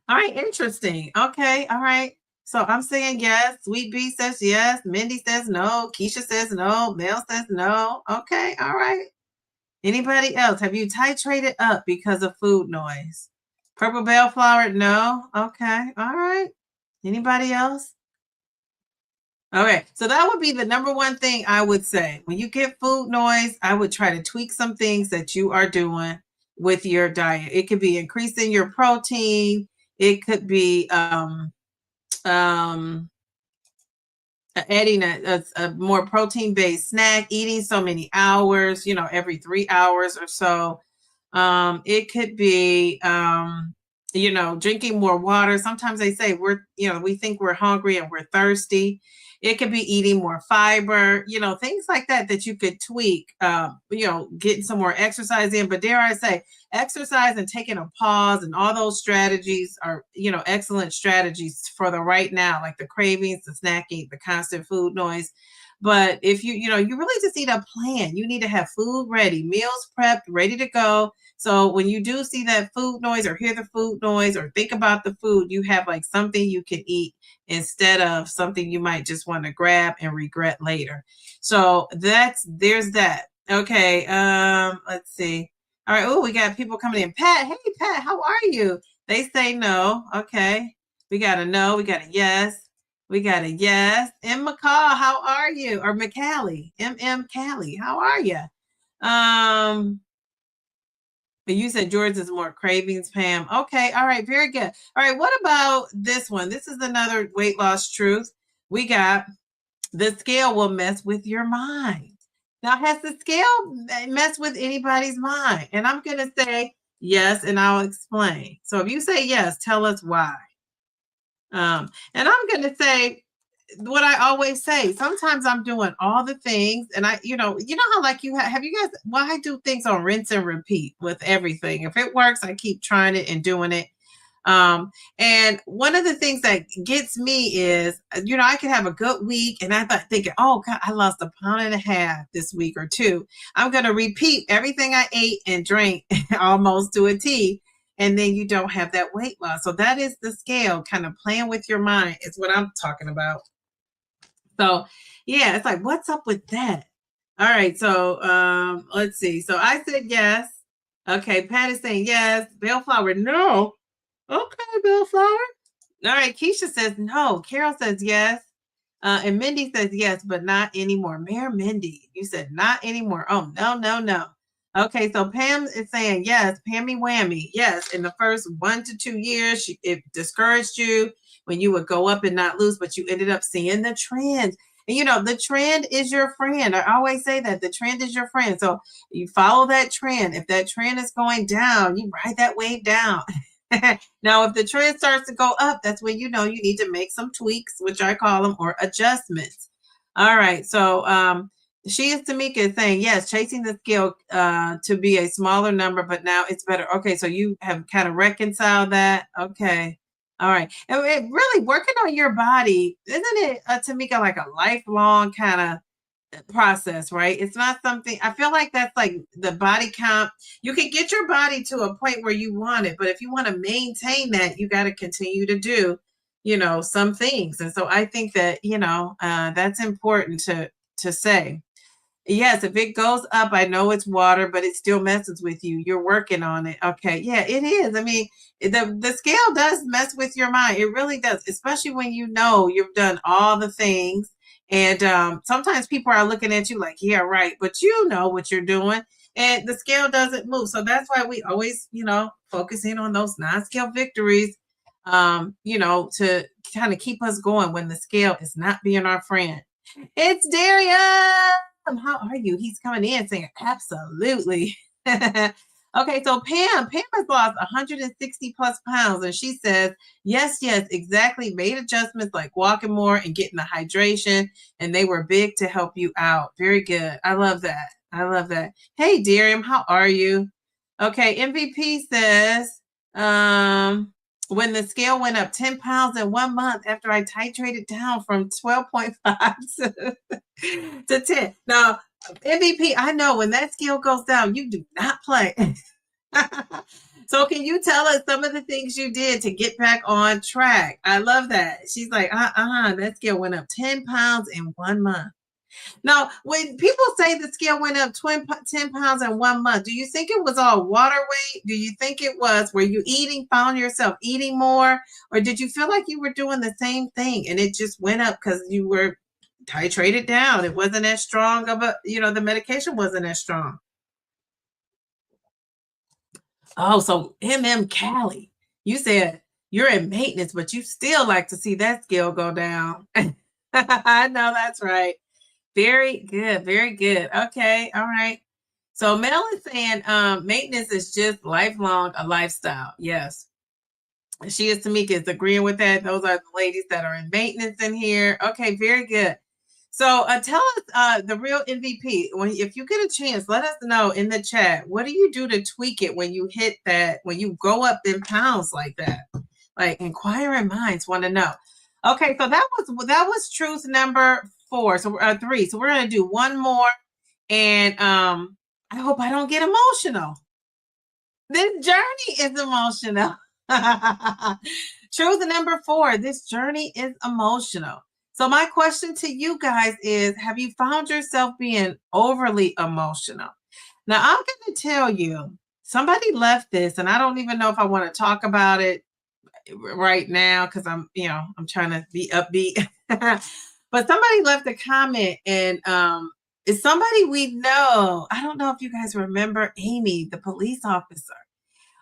All right, interesting. Okay, all right. So I'm saying yes. Sweet Bee says yes. Mindy says no. Keisha says no. Mel says no. Okay, all right. Anybody else? Have you titrated up because of food noise? Purple bellflower, no. Okay, all right. Anybody else? Okay, so that would be the number one thing I would say. When you get food noise, I would try to tweak some things that you are doing with your diet. It could be increasing your protein. It could be um, adding a more protein-based snack, eating so many hours, every 3 hours or so. It could be, drinking more water. Sometimes they say we think we're hungry and we're thirsty. It could be eating more fiber, things like that you could tweak, getting some more exercise in. But dare I say, exercise and taking a pause and all those strategies are, excellent strategies for the right now, like the cravings, the snacking, the constant food noise. But if you really just need a plan. You need to have food ready, meals prepped, ready to go. So when you do see that food noise or hear the food noise or think about the food, you have like something you can eat instead of something you might just want to grab and regret later. So there's that. Okay. Let's see. All right. Oh, we got people coming in. Pat, hey Pat, how are you? They say no. Okay. We got a no, we got a yes. We got a yes. M. McCall, how are you? Or McCallie, M. Callie, how are you? But you said George is more cravings, Pam. Okay, all right, very good. All right, what about this one? This is another weight loss truth. We got the scale will mess with your mind. Now, has the scale messed with anybody's mind? And I'm going to say yes, and I'll explain. So if you say yes, tell us why. And I'm going to say what I always say. Sometimes I'm doing all the things, and you know how like have you guys? Well, I do things on rinse and repeat with everything. If it works, I keep trying it and doing it. And one of the things that gets me is, I could have a good week, and I thought thinking, oh God, I lost 1.5 pounds this week or 2. I'm going to repeat everything I ate and drank almost to a T. And then you don't have that weight loss. So that is the scale, kind of playing with your mind is what I'm talking about. So yeah, it's like, what's up with that? All right. So let's see. So I said yes. Okay. Pat is saying yes. Bellflower, no. Okay, Bellflower. All right. Keisha says no. Carol says yes. And Mindy says yes, but not anymore. Mayor Mindy, you said not anymore. Oh, no. Okay, so Pam is saying yes, Pammy Whammy. Yes, in the first 1 to 2 years, it discouraged you when you would go up and not lose, but you ended up seeing the trend. And the trend is your friend. I always say that the trend is your friend. So you follow that trend. If that trend is going down, you ride that wave down. Now, if the trend starts to go up, that's when you need to make some tweaks, which I call them, or adjustments. All right. So she is Tamika saying, yes, chasing the scale to be a smaller number, but now it's better. Okay. So you have kind of reconciled that. Okay. All right. And really working on your body, isn't it, Tamika, like a lifelong kind of process, right? It's not something, I feel like that's like the body count. You can get your body to a point where you want it, but if you want to maintain that, you got to continue to do, some things. And so I think that, that's important to say. Yes, if it goes up, I know it's water, but it still messes with you. You're working on it. Okay. Yeah, it is. I mean, the scale does mess with your mind. It really does, especially when you've done all the things. And sometimes people are looking at you like, yeah, right. But you know what you're doing. And the scale doesn't move. So that's why we always, focus in on those non-scale victories, to kind of keep us going when the scale is not being our friend. It's Darius. How are you? He's coming in saying absolutely. Okay, so Pam has lost 160 plus pounds, and she says yes, exactly. Made adjustments like walking more and getting the hydration, and they were big to help you out. Very good. I love that. Hey, Darium, how are you? Okay, MVP says when the scale went up 10 pounds in 1 month after I titrated down from 12.5 to 10. Now, MVP, I know when that scale goes down, you do not play. So can you tell us some of the things you did to get back on track? I love that. She's like, that scale went up 10 pounds in 1 month. Now, when people say the scale went up 10 pounds in 1 month, do you think it was all water weight? Do you think it were you found yourself eating more? Or did you feel like you were doing the same thing and it just went up because you were titrated down. It wasn't as strong of a, the medication wasn't as strong. Oh, so Callie, you said you're in maintenance, but you still like to see that scale go down. I know that's right. Very good. Very good. Okay. All right. So Mel is saying maintenance is just lifelong a lifestyle. Yes. She is Tamika is agreeing with that. Those are the ladies that are in maintenance in here. Okay, very good. So tell us the real MVP. If you get a chance, let us know in the chat. What do you do to tweak it when you hit that, when you go up in pounds like that? Like inquiring minds want to know. Okay, so that was truth number 4. So 3. So we're gonna do one more, and I hope I don't get emotional. This journey is emotional. Truth number 4, this journey is emotional. So my question to you guys is, have you found yourself being overly emotional? Now, I'm going to tell you, somebody left this, and I don't even know if I want to talk about it right now because I'm trying to be upbeat. But somebody left a comment, and it's somebody we know. I don't know if you guys remember Amy, the police officer.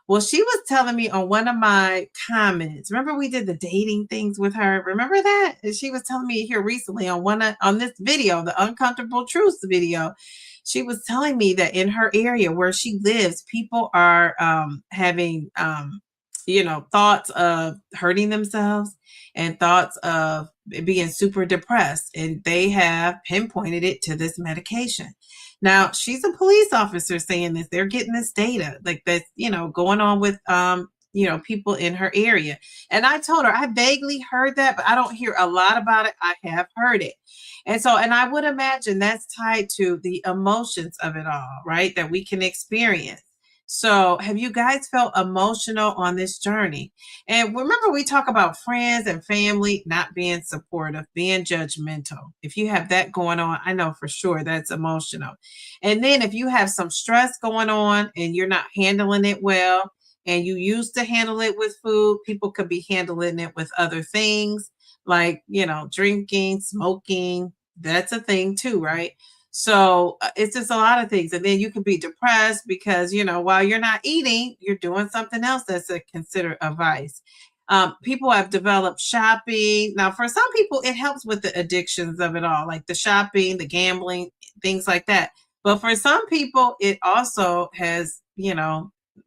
Well, she was telling me on one of my comments. Remember we did the dating things with her? Remember that? And she was telling me here recently on this video, the Uncomfortable Truths video. She was telling me that in her area where she lives, people are having thoughts of hurting themselves and thoughts of being super depressed, and they have pinpointed it to this medication. Now, she's a police officer saying this. They're getting this data like that's, going on with, people in her area. And I told her, I vaguely heard that, but I don't hear a lot about it. I have heard it. And I would imagine that's tied to the emotions of it all, right? That we can experience. So have you guys felt emotional on this journey? And remember, we talk about friends and family not being supportive, being judgmental. If you have that going on, I know for sure that's emotional. And then if you have some stress going on and you're not handling it well, and you used to handle it with food, people could be handling it with other things like, drinking, smoking. That's a thing too, right? So it's just a lot of things. And then you can be depressed because, while you're not eating, you're doing something else that's considered a vice. People have developed shopping. Now, for some people, it helps with the addictions of it all, like the shopping, the gambling, things like that. But for some people, it also has,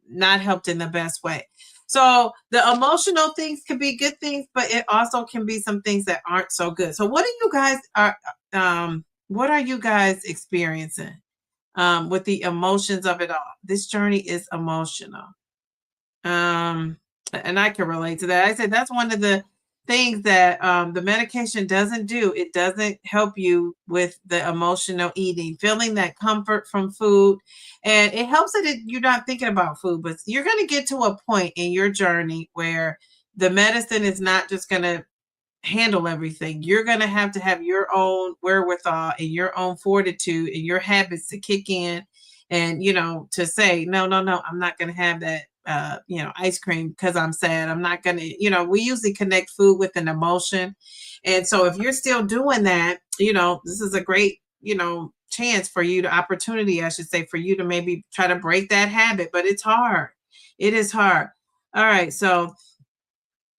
not helped in the best way. So the emotional things can be good things, but it also can be some things that aren't so good. So what are you guys experiencing with the emotions of it all? This journey is emotional. And I can relate to that. I said that's one of the things that the medication doesn't do. It doesn't help you with the emotional eating, feeling that comfort from food. And it helps that you're not thinking about food, but you're going to get to a point in your journey where the medicine is not just going to handle everything. You're going to have your own wherewithal and your own fortitude and your habits to kick in and, to say, no, I'm not going to have that, ice cream because I'm sad. I'm not going to, we usually connect food with an emotion. And so if you're still doing that, this is a great, chance for you opportunity, I should say, for you to maybe try to break that habit, but it's hard. It is hard. All right. So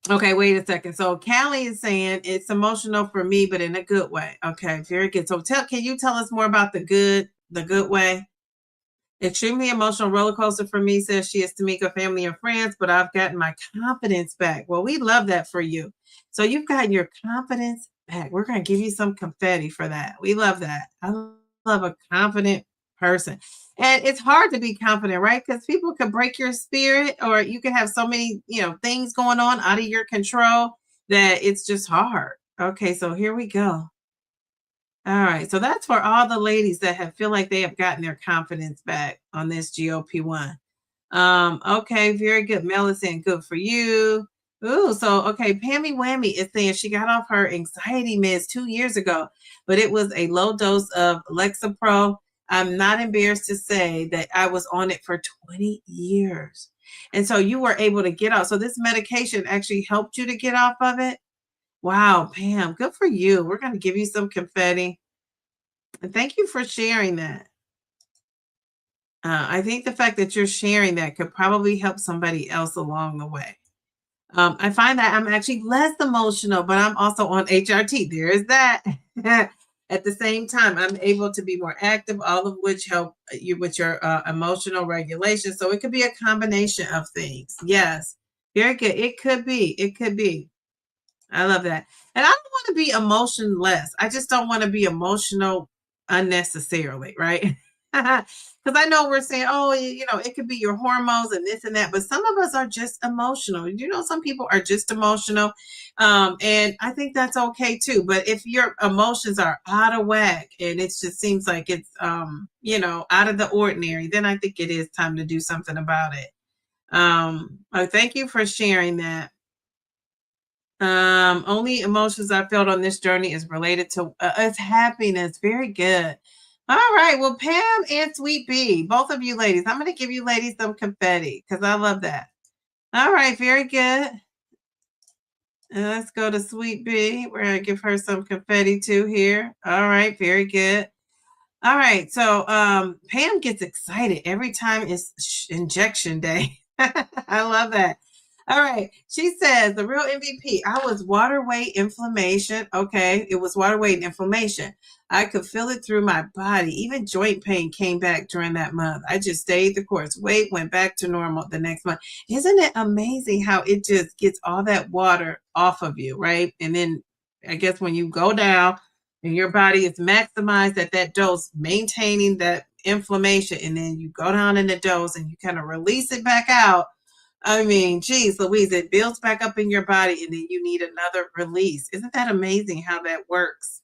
okay, wait a second. So Callie is saying it's emotional for me, but in a good way. Okay, very good. So can you tell us more about the good way? Extremely emotional roller coaster for me, says she is Tamika, family and friends, but I've gotten my confidence back. Well, we love that for you. So you've gotten your confidence back. We're going to give you some confetti for that. We love that. I love a confident person. And it's hard to be confident, right? Because people can break your spirit, or you can have so many, things going on out of your control that it's just hard. Okay, so here we go. All right, so that's for all the ladies that feel like they have gotten their confidence back on this GLP-1. Okay, very good. Mel is saying good for you. Ooh, so okay, Pammy Whammy is saying she got off her anxiety meds 2 years ago, but it was a low dose of Lexapro. I'm not embarrassed to say that I was on it for 20 years. And so you were able to get off. So this medication actually helped you to get off of it? Wow, Pam, good for you. We're going to give you some confetti. And thank you for sharing that. I think the fact that you're sharing that could probably help somebody else along the way. I find that I'm actually less emotional, but I'm also on HRT. There is that. At the same time, I'm able to be more active, all of which help you with your emotional regulation. So it could be a combination of things. Yes, very good. It could be. It could be. I love that. And I don't want to be emotionless. I just don't want to be emotional unnecessarily, right? Because I know we're saying, oh, it could be your hormones and this and that, but some of us are just emotional. Some people are just emotional. And I think that's okay too. But if your emotions are out of whack and it just seems like it's, out of the ordinary, then I think it is time to do something about it. Thank you for sharing that. Only emotions I felt on this journey is related to it's happiness. Very good. All right. Well, Pam and Sweet Bee, both of you ladies, I'm going to give you ladies some confetti because I love that. All right. Very good. And let's go to Sweet Bee. We're going to give her some confetti too here. All right. Very good. All right. So Pam gets excited every time it's injection day. I love that. All right. She says the real MVP. I was water weight inflammation. Okay. It was water weight and inflammation. I could feel it through my body. Even joint pain came back during that month. I just stayed the course. Weight went back to normal the next month. Isn't it amazing how it just gets all that water off of you, right? And then I guess when you go down and your body is maximized at that dose, maintaining that inflammation, and then you go down in the dose and you kind of release it back out. I mean, geez, Louise, it builds back up in your body and then you need another release. Isn't that amazing how that works?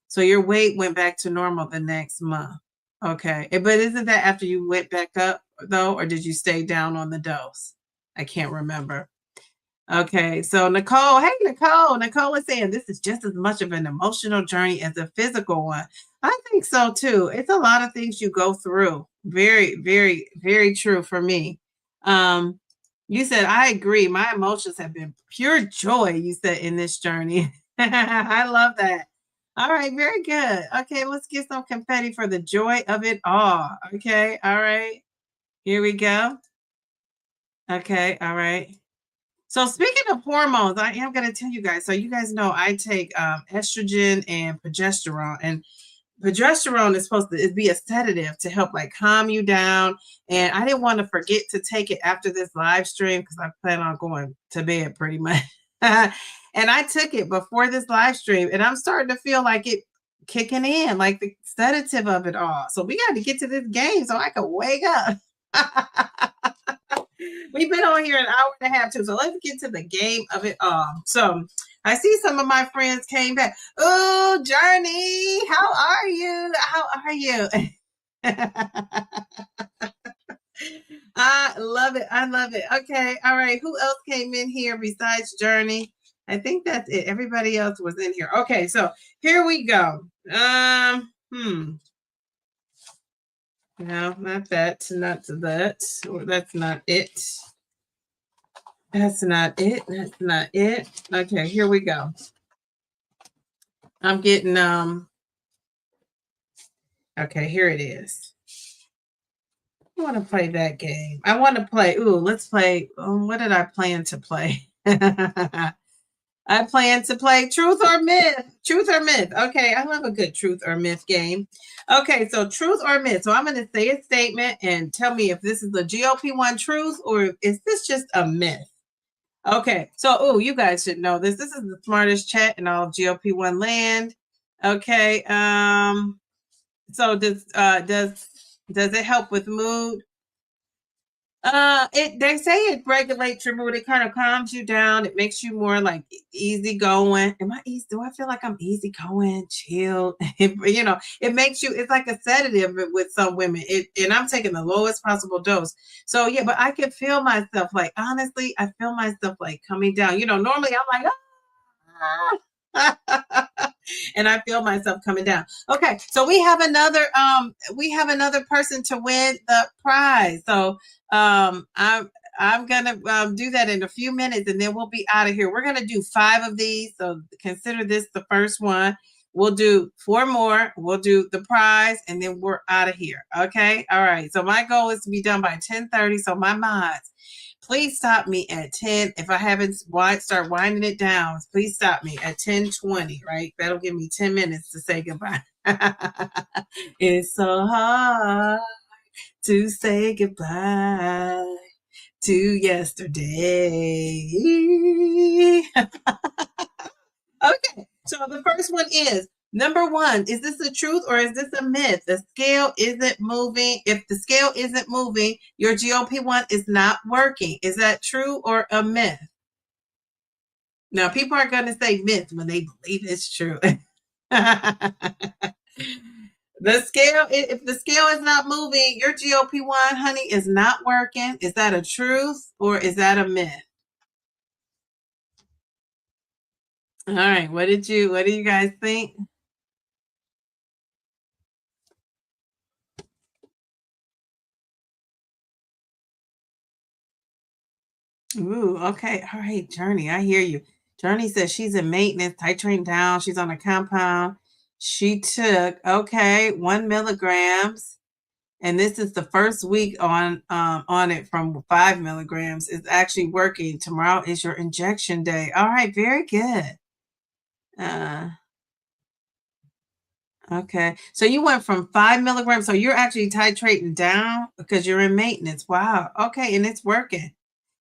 So your weight went back to normal the next month. Okay. But isn't that after you went back up though, or did you stay down on the dose? I can't remember. Okay. So Nicole, hey, Nicole is saying this is just as much of an emotional journey as a physical one. I think so too. It's a lot of things you go through. Very, very, very true for me. You said, I agree. My emotions have been pure joy, you said, in this journey. I love that. All right, very good. Okay, let's get some confetti for the joy of it all. Okay, all right. Here we go. Okay, all right. So speaking of hormones, I am going to tell you guys. So you guys know I take estrogen and progesterone, and progesterone is supposed to be a sedative to help like calm you down. And I didn't want to forget to take it after this live stream because I plan on going to bed pretty much. And I took it before this live stream and I'm starting to feel like it kicking in, like the sedative of it all. So we got to get to this game so I can wake up. We've been on here an hour and a half too. So let's get to the game of it all. So I see some of my friends came back. Oh, Journey, how are you? How are you? I love it. I love it. Okay. All right. Who else came in here besides Journey? I think that's it. Everybody else was in here. Okay. So here we go. No, not that. Not that. Or that's not it. That's not it. That's not it. Okay, here we go. I'm getting okay, here it is. I want to play that game. I want to play. Ooh, let's play. What did I plan to play? I plan to play Truth or Myth. Truth or Myth. Okay, I love a good Truth or Myth game. Okay, so Truth or Myth. So I'm going to say a statement and tell me if this is the GLP-1 truth or is this just a myth? Okay, so you guys should know this. This is the smartest chat in all of GLP-1 land. Okay, so does it help with mood? They say it regulates your mood. It kind of calms you down. It makes you more like easy going. Am I easy? Do I feel like I'm easy going, chill? It makes you. It's like a sedative with some women. And I'm taking the lowest possible dose. So yeah, but I can feel myself like honestly, I feel myself like coming down. Normally I'm like. And I feel myself coming down. Okay, so we have another person to win the prize. So I'm gonna do that in a few minutes, and then we'll be out of here. We're gonna do 5 of these, so consider this the first one. We'll do 4 more. We'll do the prize, and then we're out of here. Okay. All right. So my goal is to be done by 10:30. So my mods, please stop me at 10. If I haven't start winding it down, please stop me at 10:20. Right. That'll give me 10 minutes to say goodbye. It's so hard to say goodbye to yesterday. Okay, so the first one is number 1. Is this the truth or is this a myth? The scale isn't moving. If the scale isn't moving, your GLP-1 is not working. Is that true or a myth? Now, people are going to say myth when they believe it's true. The scale, if the scale is not moving, your GLP-1, honey, is not working. Is that a truth or is that a myth? All right, what do you guys think? Ooh, okay. All right, Journey, I hear you. Journey says she's in maintenance, titrating down. She's on a compound. She took, 1 milligrams. And this is the first week on it from 5 milligrams. It's actually working. Tomorrow is your injection day. All right, very good. Okay. So you went from 5 milligrams. So you're actually titrating down because you're in maintenance. Wow. Okay. And it's working.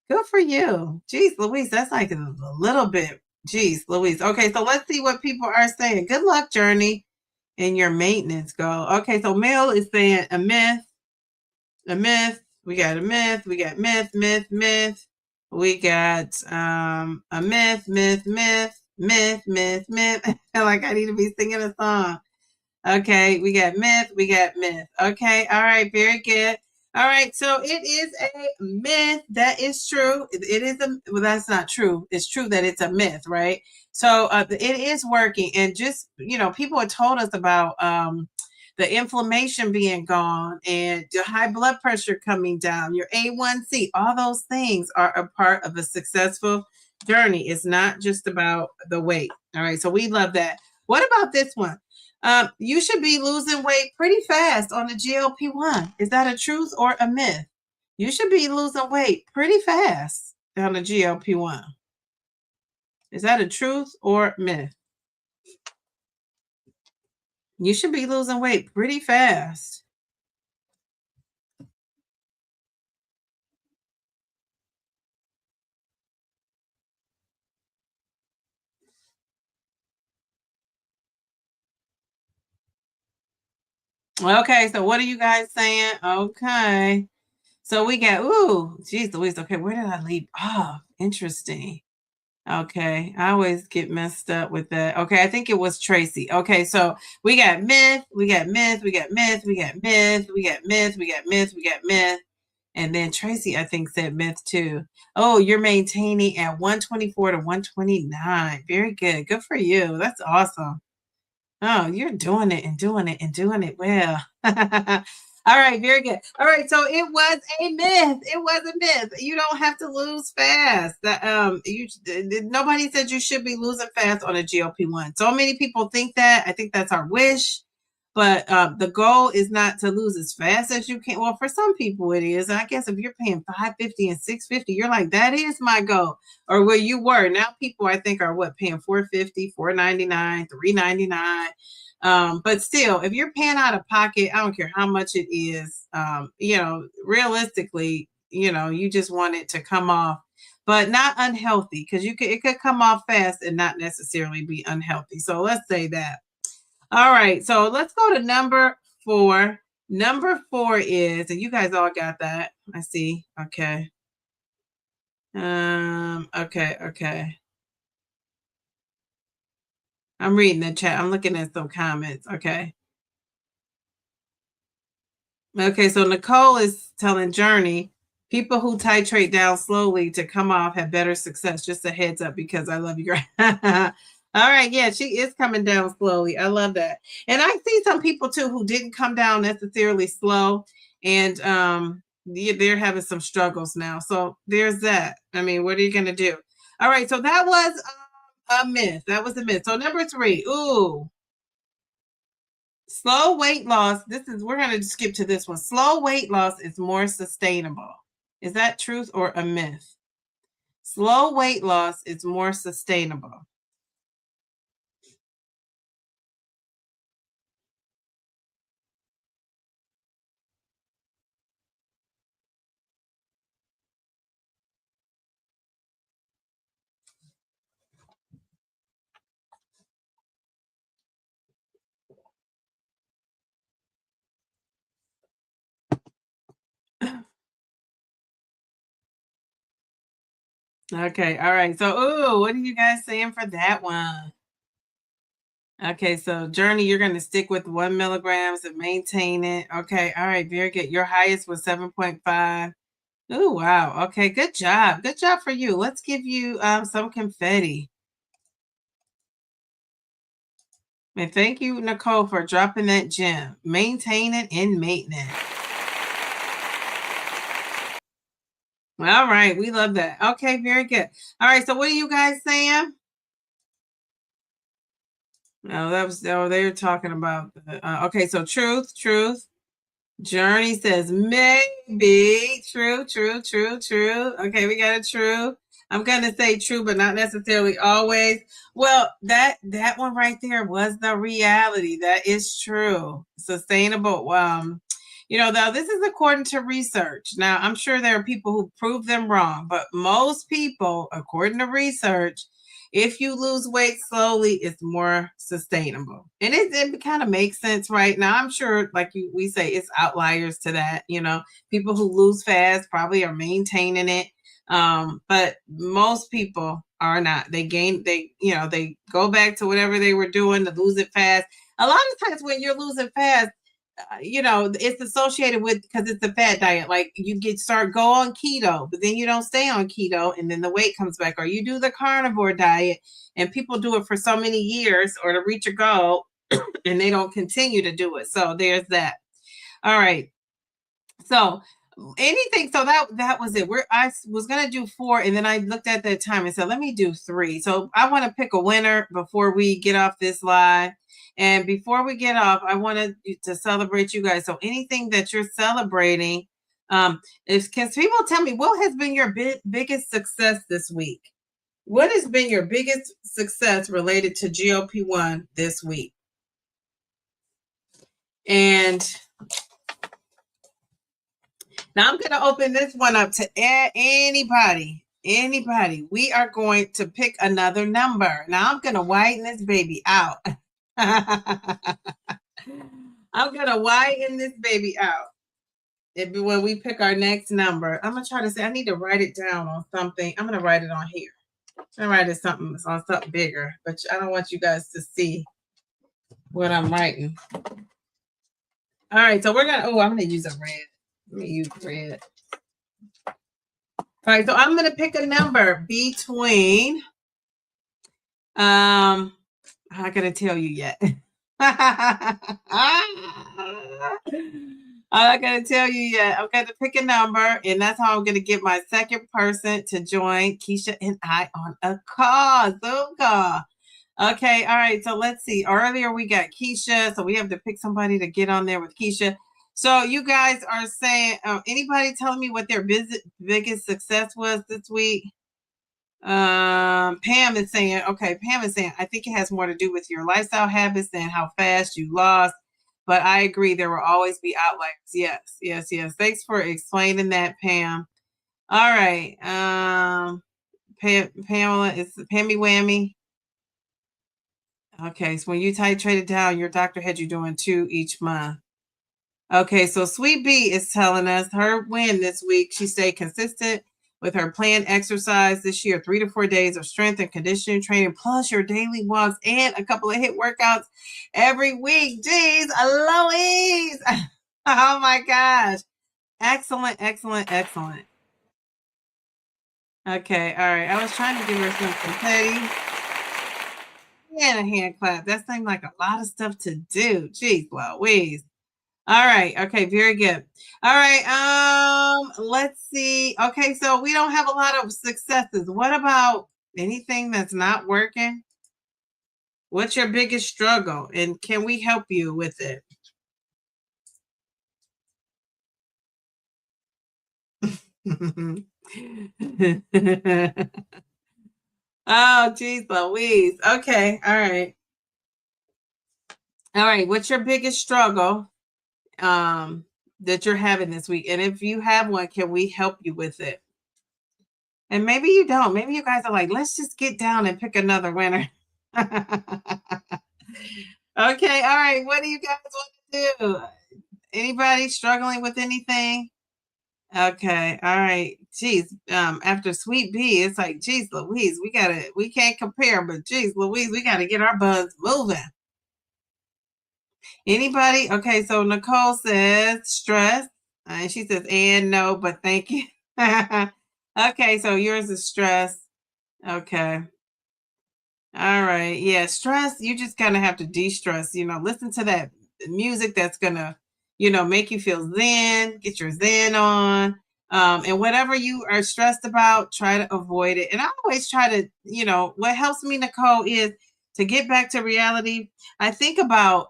Good for you. Jeez, Louise, that's like a little bit. Jeez, Louise. Okay. So let's see what people are saying. Good luck, Journey, in your maintenance goal. Okay. So Mel is saying a myth. A myth. We got a myth. We got myth. We got a myth. Like I need to be singing a song. Okay, we got myth. Okay, all right, very good. All right, so it is a myth. That is true. It is well, that's not true. It's true that it's a myth, right? So it is working, and just people have told us about the inflammation being gone and your high blood pressure coming down, your A1C. All those things are a part of a successful journey. It's not just about the weight. All right, so we love that. What about this one? You should be losing weight pretty fast on the GLP-1. Is that a truth or a myth? You should be losing weight pretty fast on the GLP-1. Is that a truth or myth? You should be losing weight pretty fast. Okay, so what are you guys saying? Okay. So we got, geez Louise. Okay, where did I leave off? Interesting. Okay, I always get messed up with that. Okay, I think it was Tracy. Okay, so we got myth, and then Tracy, I think, said myth too. Oh, you're maintaining at 124 to 129. Very good. Good for you. That's awesome. Oh, you're doing it well. All right, very good. All right, so it was a myth. It was a myth. You don't have to lose fast. Nobody said you should be losing fast on a GLP-1. So many people think that. I think that's our wish. But the goal is not to lose as fast as you can. Well, for some people it is. And I guess if you're paying $550 and $650, you're like, that is my goal. Or where you were. Now people, I think, are paying $450, $499, $399. But still, if you're paying out of pocket, I don't care how much it is. Realistically, you just want it to come off, but not unhealthy, because it could come off fast and not necessarily be unhealthy. So let's say that. All right, so let's go to number 4. Number 4 is, and you guys all got that. I see. Okay. Okay. I'm reading the chat. I'm looking at some comments. Okay. Okay, so Nicole is telling Journey, people who titrate down slowly to come off have better success. Just a heads up, because I love you, girl. All right, yeah, she is coming down slowly. I love that. And I see some people too who didn't come down necessarily slow. And they're having some struggles now. So there's that. I mean, what are you going to do? All right. So that was a myth. That was a myth. So number 3. Ooh. Slow weight loss. We're going to skip to this one. Slow weight loss is more sustainable. Is that truth or a myth? Slow weight loss is more sustainable. Okay. All right. So, ooh, what are you guys saying for that one? Okay. So, Journey, you're going to stick with 1 milligrams and maintain it. Okay. All right. Very good. Your highest was 7.5. Oh, wow. Okay. Good job. Good job for you. Let's give you some confetti. And thank you, Nicole, for dropping that gem. Maintaining and maintenance. All right. We love that. Okay. Very good. All right. So, what are you guys saying? No, they were talking about, okay. So, truth. Journey says maybe. True. Okay, we got a true. I'm gonna say true, but not necessarily always. Well, that one right there was the reality. That is true. Sustainable. Though this is according to research. Now, I'm sure there are people who prove them wrong, but most people, according to research, if you lose weight slowly, it's more sustainable. And it kind of makes sense right now. I'm sure, like we say, it's outliers to that. People who lose fast probably are maintaining it. But most people are not. They go back to whatever they were doing to lose it fast. A lot of times when you're losing fast, it's associated with, because it's a fat diet. Like you go on keto, but then you don't stay on keto, and then the weight comes back. Or you do the carnivore diet, and people do it for so many years or to reach a goal, and they don't continue to do it. So there's that. All right. So anything. So that was it. I was gonna do 4, and then I looked at that time and said, let me do 3. So I want to pick a winner before we get off this live. And before we get off, I wanted to celebrate you guys. So anything that you're celebrating, can people tell me what has been your biggest success this week? What has been your biggest success related to GLP-1 this week? And now I'm going to open this one up to anybody. We are going to pick another number. Now I'm going to widen this baby out. I'm going to widen this baby out. When we pick our next number, I'm going to try to say, I need to write it down on something. I'm going to write it on here. I'm going to write it on something bigger, but I don't want you guys to see what I'm writing. All right. So I'm going to use a red. Let me use red. All right. So I'm going to pick a number between, I'm not going to tell you yet. I'm not going to tell you yet. I'm going to pick a number, and that's how I'm going to get my second person to join Keisha and I on a call, Zoom call. Okay, all right. So let's see. Earlier we got Keisha, so we have to pick somebody to get on there with Keisha. So you guys are saying, anybody telling me what their biggest success was this week? Pam is saying, I think it has more to do with your lifestyle habits than how fast you lost. But I agree, there will always be outliers. Yes. Thanks for explaining that, Pam. All right. Pamela is Pammy Whammy. Okay, so when you titrated down, your doctor had you doing 2 each month. Okay, so Sweet B is telling us her win this week. She stayed consistent with her planned exercise this year, 3 to 4 days of strength and conditioning training, plus your daily walks and a couple of HIIT workouts every week. Jeez, Alois. Oh my gosh. Excellent. Okay, all right. I was trying to give her some confetti and a hand clap. That seemed like a lot of stuff to do. Jeez, Louise. All right. Okay. Very good. All right. Let's see. Okay. So we don't have a lot of successes. What about anything that's not working? What's your biggest struggle? And can we help you with it? Oh, geez, Louise. Okay. All right. All right. What's your biggest struggle that you're having this week? And if you have one, can we help you with it? And maybe you don't. Maybe you guys are like, let's just get down and pick another winner. Okay. All right. What do you guys want to do? Anybody struggling with anything? Okay. All right. Geez. After Sweet B, it's like, geez, Louise, we can't compare, but geez, Louise, we gotta get our buzz moving. Anybody? Okay, so Nicole says stress. And she says, and no, but thank you. Okay, so yours is stress. Okay. All right. Yeah, stress, you just kind of have to de-stress, listen to that music that's gonna, make you feel zen, get your zen on. And whatever you are stressed about, try to avoid it. And I always try to, what helps me, Nicole, is to get back to reality. I think about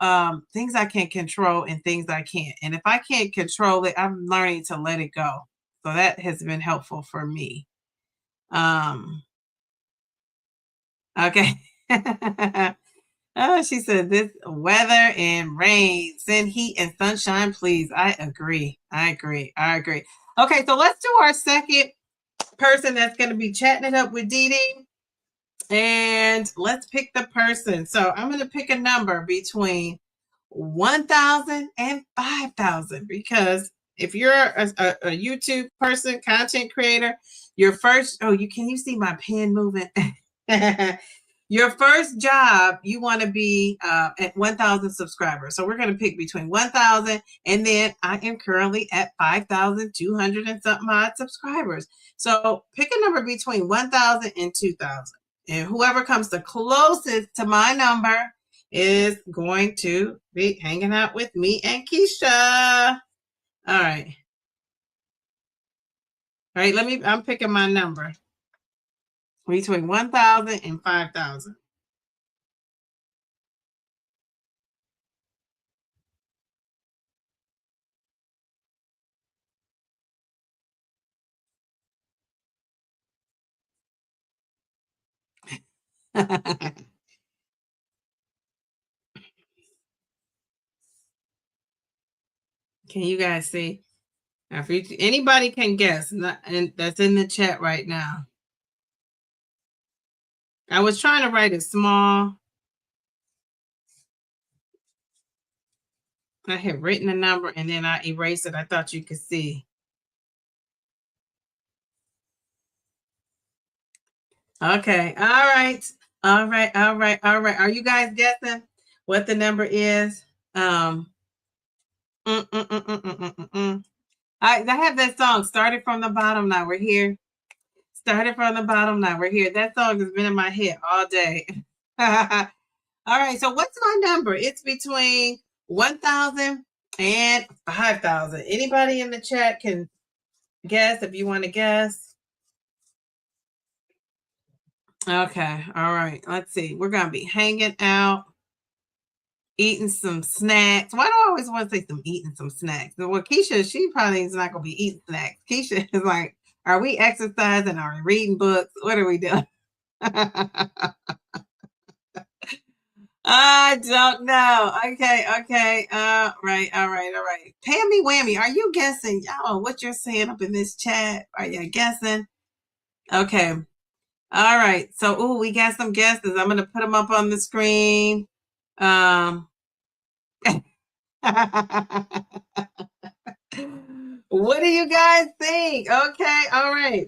things I can control and things I can't. And if I can't control it, I'm learning to let it go. So that has been helpful for me. Okay. Oh, she said this weather and rain, send heat and sunshine, please. I agree. Okay, so let's do our second person that's going to be chatting it up with Dee Dee. And let's pick the person. So I'm going to pick a number between 1,000 and 5,000 because if you're a YouTube person, content creator, your first, can you see my pen moving? Your first job, you want to be at 1,000 subscribers. So we're going to pick between 1,000 and then I am currently at 5,200 and something odd subscribers. So pick a number between 1,000 and 2,000. And whoever comes the closest to my number is going to be hanging out with me and Keisha. All right. All right, I'm picking my number between 1,000 and 5,000. Can you guys see? Now, if anybody can guess, and that's in the chat right now. I was trying to write it small. I had written a number and then I erased it. I thought you could see. Okay. All right. Are you guys guessing what the number is? I have that song, Started from the Bottom, Now We're Here. Started from the bottom, now we're here. That song has been in my head all day. All right, so what's my number? It's between 1,000 and 5,000. Anybody in the chat can guess if you want to guess. Okay, all right. Let's see. We're going to be hanging out, eating some snacks. Why do I always want to say eating some snacks? Well, Keisha, she probably is not going to be eating snacks. Keisha is like, are we exercising? Are we reading books? What are we doing? I don't know. Okay. Right. All right. Pammy Whammy, are you guessing? Y'all, what you're saying up in this chat? Are you guessing? Okay. All right. So, we got some guesses. I'm going to put them up on the screen. What do you guys think? Okay. All right.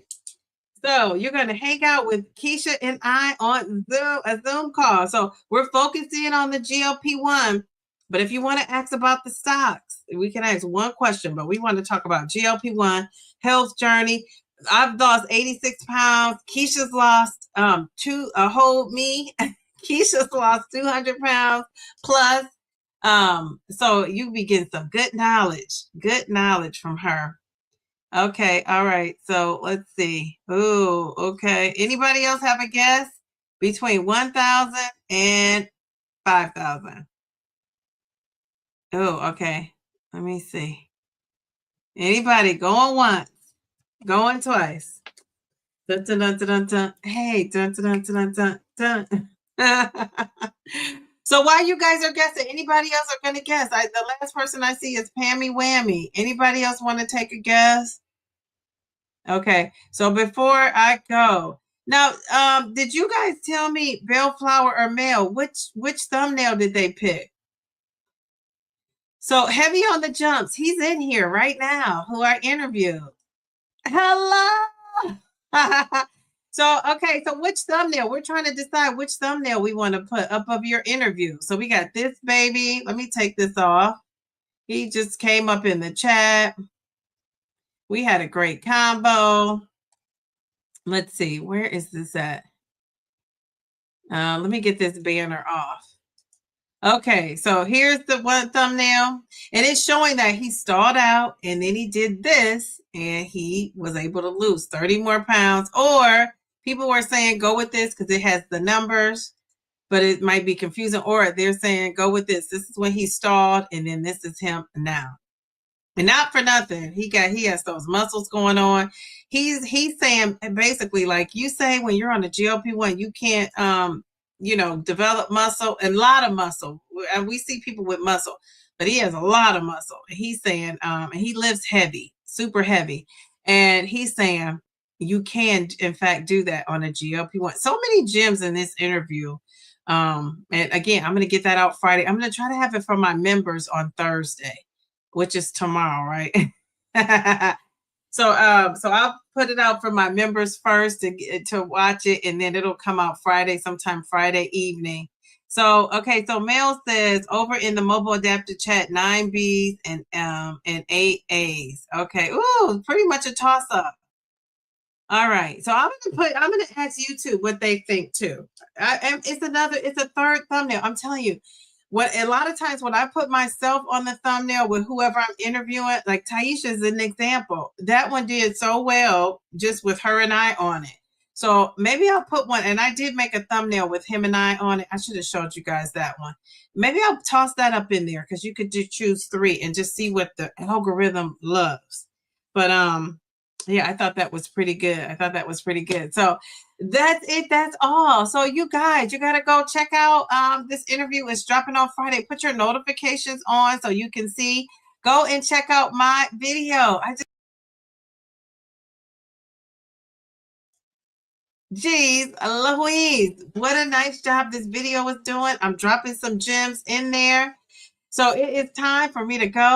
So you're going to hang out with Keisha and I on a Zoom call. So we're focusing on the GLP-1. But if you want to ask about the stocks, we can ask one question. But we want to talk about GLP-1, health journey. I've lost 86 pounds. Keisha's lost Keisha's lost 200 pounds plus. So you be getting some good knowledge from her. Okay, all right. So let's see. Ooh, okay. Anybody else have a guess between 1,000 and 5,000? Oh, okay. Let me see. Anybody going once, going twice? Dun, dun, dun, dun, dun, dun. Hey, dun, dun, dun, dun, dun, dun. So while you guys are guessing, anybody else are going to guess? The last person I see is Pammy Whammy. Anybody else want to take a guess? Okay, so before I go, now, did you guys tell me bellflower or male? Which thumbnail did they pick? So heavy on the jumps. He's in here right now. Who I interviewed. Hello. So okay, so which thumbnail? We're trying to decide which thumbnail we want to put up of your interview. So we got this baby. Let me take this off. He just came up in the chat. We had a great combo. Let's see, where is this at? Let me get this banner off. Okay, so here's the one thumbnail, and it's showing that he stalled out, and then he did this, and he was able to lose 30 more pounds. Or people were saying go with this because it has the numbers, but it might be confusing. Or they're saying go with this. This is when he stalled, and then this is him now. And not for nothing, he has those muscles going on. He's saying basically, like you say, when you're on the GLP-1, you can't develop muscle, and a lot of muscle. And we see people with muscle, but he has a lot of muscle. He's saying, and he lifts heavy, super heavy. And he's saying you can, in fact, do that on a GLP-1. So many gems in this interview. And again, I'm going to get that out Friday. I'm going to try to have it for my members on Thursday, which is tomorrow, right? So I'll put it out for my members first to watch it, and then it'll come out sometime Friday evening. So okay, so Mel says over in the mobile adaptive chat, 9 B's and 8 A's. Okay, ooh, pretty much a toss up. All right, so I'm gonna ask YouTube what they think too. It's a third thumbnail. I'm telling you. A lot of times when I put myself on the thumbnail with whoever I'm interviewing, like Taisha is an example. That one did so well just with her and I on it. So maybe I'll put one, and I did make a thumbnail with him and I on it. I should have showed you guys that one. Maybe I'll toss that up in there because you could choose 3 and just see what the algorithm loves. But yeah, I thought that was pretty good. So that's it. That's all. So you guys, you got to go check out this interview. It's dropping on Friday. Put your notifications on so you can see. Go and check out my video. Geez, Louise, what a nice job this video is doing. I'm dropping some gems in there. So it is time for me to go.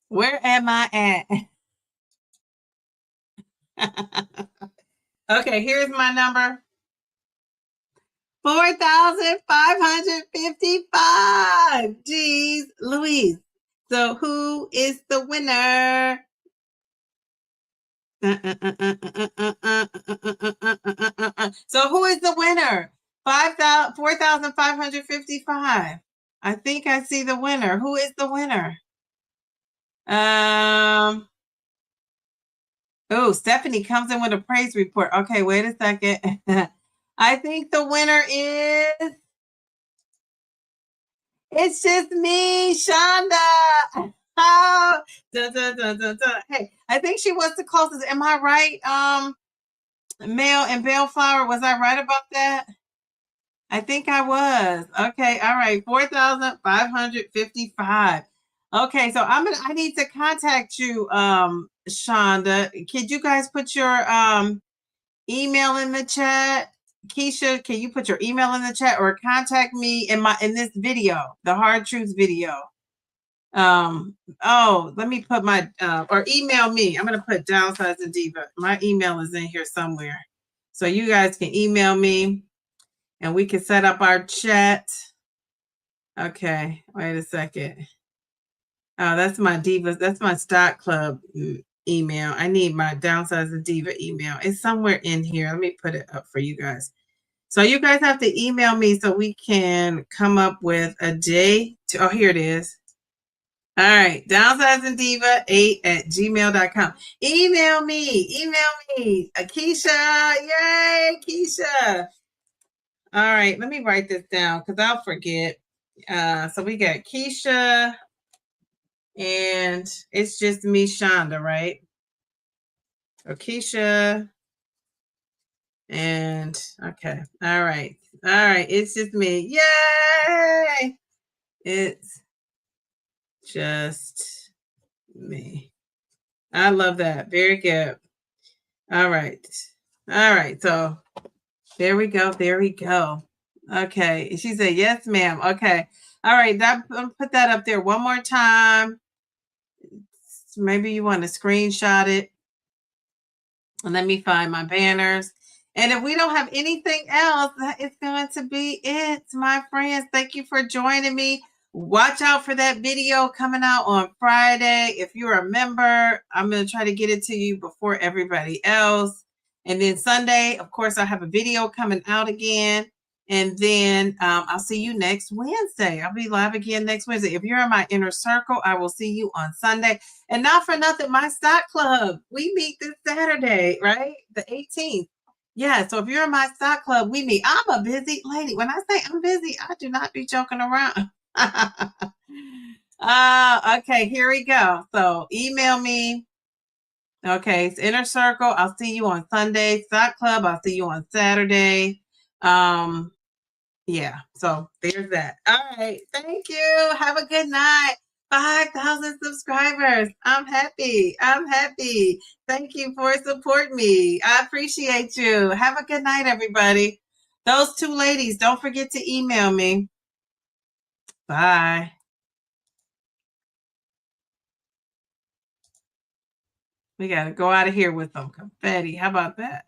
Where am I at? Okay, here's my number. 4,555. Geez, Louise. So who is the winner? So who is the winner? 4,555. I think I see the winner. Who is the winner? Oh, Stephanie comes in with a praise report. Okay, wait a second. I think the winner is. It's just me, Shonda. Oh, dun, dun, dun, dun, dun. Hey, I think she was the closest. Am I right? Male and bellflower, was I right about that? I think I was. Okay, all right. 4,555. Okay, so I need to contact you, Shonda. Could you guys put your email in the chat? Keisha, can you put your email in the chat or contact me in this video, the hard truths video? Let me put my or email me. I'm gonna put Downsizing Diva. My email is in here somewhere. So you guys can email me and we can set up our chat. Okay, wait a second. Oh, that's my Diva. That's my Stock Club email. I need my Downsizing Diva email. It's somewhere in here. Let me put it up for you guys. So you guys have to email me so we can come up with a day. Oh, here it is. All right, downsizingdiva8@gmail.com. Email me, Keisha. Yay, Keisha. All right, let me write this down because I'll forget. So we got Keisha, and it's just me, Shonda, right? So Keisha, and okay, all right, it's just me. Yay! It's just me. I love that. Very good. All right. So there we go. Okay. She said, yes, ma'am. Okay. All right. Put that up there one more time. Maybe you want to screenshot it. And let me find my banners. And if we don't have anything else, that is going to be it, my friends. Thank you for joining me. Watch out for that video coming out on Friday. If you're a member, I'm going to try to get it to you before everybody else. And then Sunday, of course, I have a video coming out again. And then I'll see you next Wednesday. I'll be live again next Wednesday. If you're in my inner circle, I will see you on Sunday. And not for nothing, my stock club, we meet this Saturday, right? The 18th. Yeah, so if you're in my stock club, we meet. I'm a busy lady. When I say I'm busy, I do not be joking around. Okay, here we go. So email me. Okay, it's inner circle. I'll see you on Sunday. Stock club, I'll see you on Saturday. Yeah, so there's that. All right, thank you. Have a good night. 5,000 subscribers. I'm happy. Thank you for supporting me. I appreciate you. Have a good night, everybody. Those two ladies, don't forget to email me. Bye. We got to go out of here with some confetti. How about that?